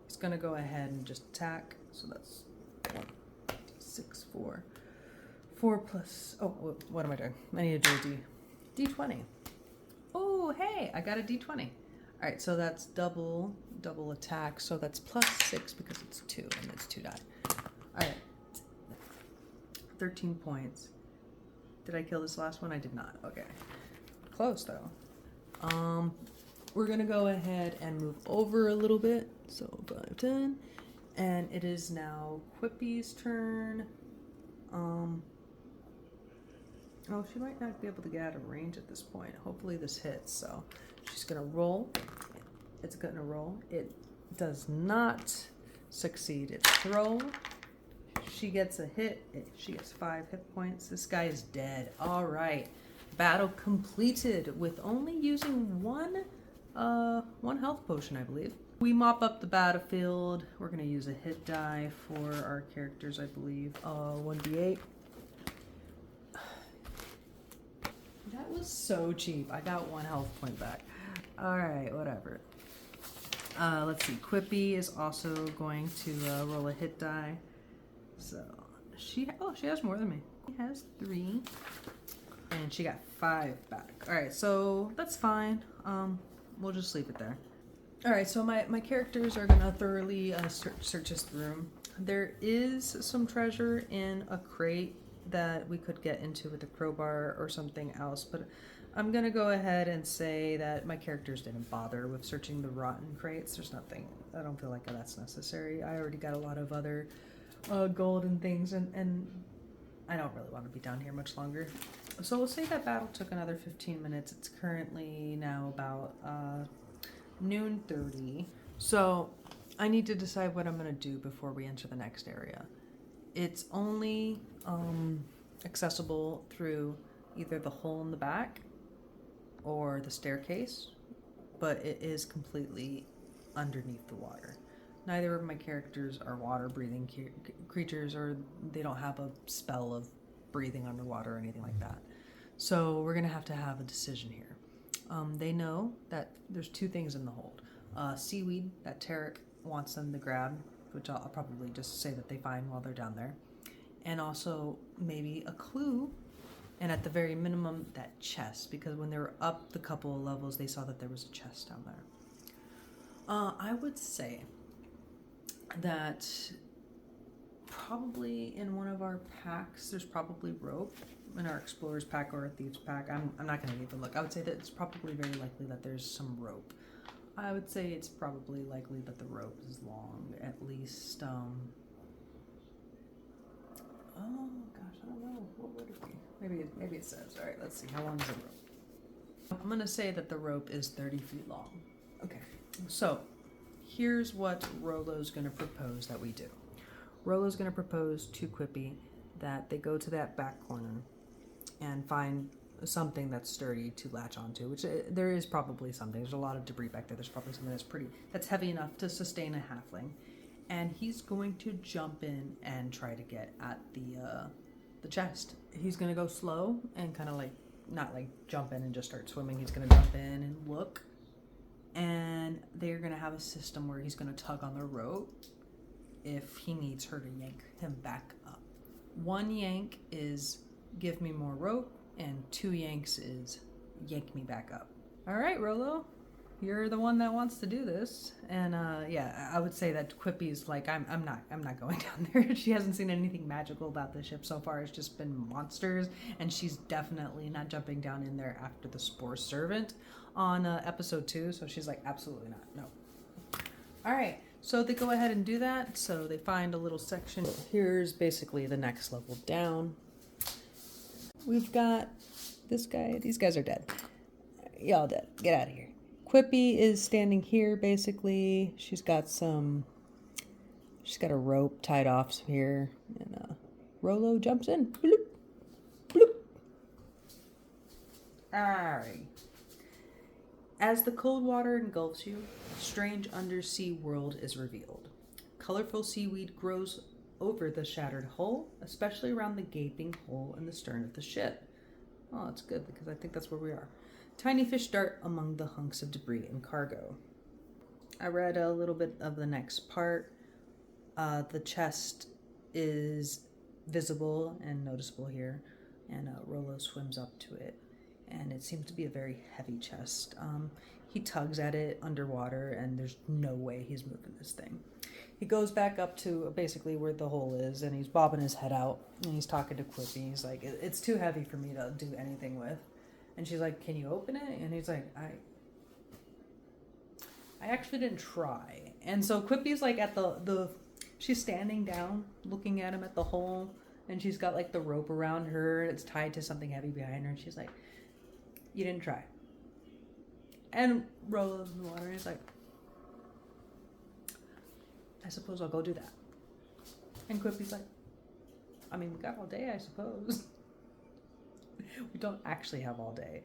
He's going to go ahead and just attack. So that's 6, 4. 4 plus... Oh, what am I doing? I need to do a D20. Oh, hey, I got a D20. All right, so that's double attack. So that's +6 because it's 2, and it's 2 die. All right, 13 points. Did I kill this last one? I did not. Okay, close though. We're gonna go ahead and move over a little bit. So 5, 10, and it is now Quippy's turn. Oh, she might not be able to get out of range at this point. Hopefully this hits. So she's gonna roll. It's gonna roll. It does not succeed. It's throw. She gets a hit. She gets 5 hit points. This guy is dead. All right. Battle completed with only using one health potion, I believe. We mop up the battlefield. We're gonna use a hit die for our characters, I believe. 1d8. That was so cheap. I got 1 health point back. All right, whatever. Let's see. Quippy is also going to roll a hit die. So she has more than me. She has 3, and she got 5 back. All right, so that's fine. We'll just leave it there. All right, so my characters are gonna thoroughly search this room. There is some treasure in a crate that we could get into with a crowbar or something else, but I'm gonna go ahead and say that my characters didn't bother with searching the rotten crates. There's nothing. I don't feel like that's necessary. I already got a lot of other gold and things, and I don't really want to be down here much longer. So we'll say that battle took another 15 minutes. It's currently now about noon 30. So I need to decide what I'm gonna do before we enter the next area. It's only accessible through either the hole in the back or the staircase, but it is completely underneath the water. Neither of my characters are water-breathing creatures, or they don't have a spell of breathing underwater or anything like that. So we're going to have a decision here. They know that there's two things in the hold. Seaweed that Tarak wants them to grab, which I'll probably just say that they find while they're down there. And also maybe a clue, and at the very minimum, that chest, because when they were up the couple of levels, they saw that there was a chest down there. I would say that probably in one of our packs, there's probably rope in our explorer's pack or a thief's pack. I'm not going to even look. I would say that it's probably very likely that there's some rope. I would say it's probably likely that the rope is long, at least. Oh gosh, I don't know. What would it be? Maybe it says. All right, let's see. How long is the rope? I'm going to say that the rope is 30 feet long. Okay, so here's what Rolo's going to propose that we do. Rolo's going to propose to Quippy that they go to that back corner and find something that's sturdy to latch onto, which there is probably something. There's a lot of debris back there. There's probably something that's heavy enough to sustain a halfling. And he's going to jump in and try to get at the chest. He's going to go slow and kind of like, not like jump in and just start swimming. He's going to jump in and look. And they're going to have a system where he's going to tug on the rope if he needs her to yank him back up. One yank is give me more rope, and 2 yanks is yank me back up. All right, Rolo, you're the one that wants to do this. And yeah, I would say that Quippy's like, I'm not going down there. She hasn't seen anything magical about the ship so far. It's just been monsters, and she's definitely not jumping down in there after the Spore Servant on episode 2. So she's like, absolutely not. No. All right. So they go ahead and do that. So they find a little section. Here's basically the next level down. We've got this guy. These guys are dead. Y'all dead. Get out of here. Quippy is standing here basically. She's got a rope tied off here. And Rolo jumps in. Bloop. Bloop. Alright. As the cold water engulfs you, a strange undersea world is revealed. Colorful seaweed grows over the shattered hull, especially around the gaping hole in the stern of the ship. Oh, that's good, because I think that's where we are. Tiny fish dart among the hunks of debris and cargo. I read a little bit of the next part. The chest is visible and noticeable here, and Rolo swims up to it. And it seems to be a very heavy chest. He tugs at it underwater, and there's no way he's moving this thing. He goes back up to basically where the hole is, and he's bobbing his head out, and he's talking to Quippy. He's like, it's too heavy for me to do anything with. And she's like, can you open it? And he's like, I actually didn't try. And so Quippy's like at she's standing down, looking at him at the hole, and she's got like the rope around her, and it's tied to something heavy behind her, and she's like, you didn't try. And Rolo's in the water, and he's like, I suppose I'll go do that. And Quippy's like, I mean, we got all day, I suppose. We don't actually have all day.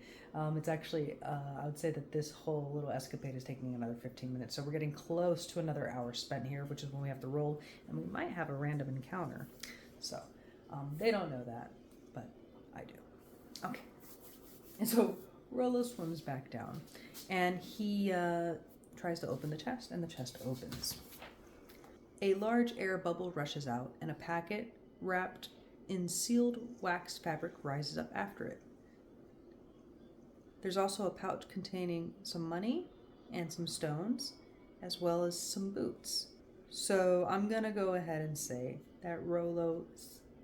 It's actually, I would say that this whole little escapade is taking another 15 minutes. So we're getting close to another hour spent here, which is when we have to roll, and we might have a random encounter. So they don't know that, but I do. Okay. And so Rolo swims back down, and he tries to open the chest, and the chest opens. A large air bubble rushes out, and a packet wrapped in sealed wax fabric rises up after it. There's also a pouch containing some money and some stones, as well as some boots. So I'm going to go ahead and say that Rolo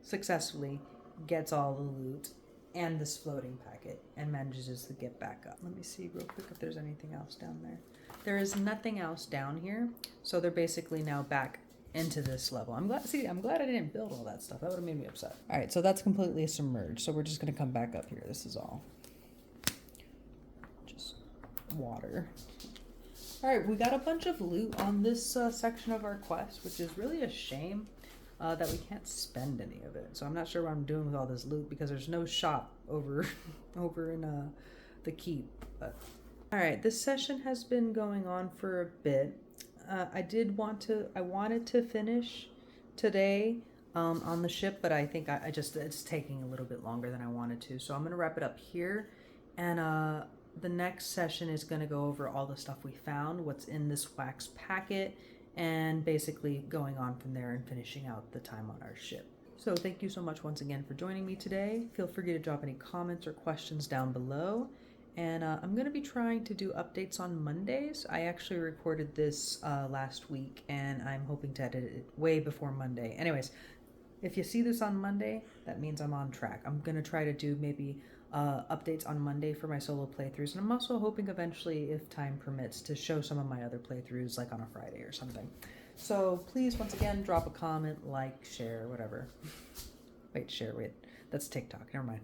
successfully gets all the loot and this floating packet and manages to get back up. Let me see real quick if there's anything else down there. There is nothing else down here, so they're basically now back into this level. I'm glad I didn't build all that stuff. That would have made me upset. All right, so that's completely submerged. So we're just going to come back up here. This is all just water. All right, we got a bunch of loot on this section of our quest, which is really a shame that we can't spend any of it. So I'm not sure what I'm doing with all this loot because there's no shop over in the keep. But all right, this session has been going on for a bit. I wanted to finish today on the ship, but I think I just, it's taking a little bit longer than I wanted to. So I'm going to wrap it up here. And the next session is going to go over all the stuff we found, what's in this wax packet, and basically going on from there and finishing out the time on our ship. So thank you so much once again for joining me today. Feel free to drop any comments or questions down below. And I'm going to be trying to do updates on Mondays. I actually recorded this last week, and I'm hoping to edit it way before Monday. Anyways, if you see this on Monday, that means I'm on track. I'm going to try to do maybe updates on Monday for my solo playthroughs. And I'm also hoping eventually, if time permits, to show some of my other playthroughs like on a Friday or something. So please, once again, drop a comment, like, share, whatever. Wait, that's TikTok. Never mind.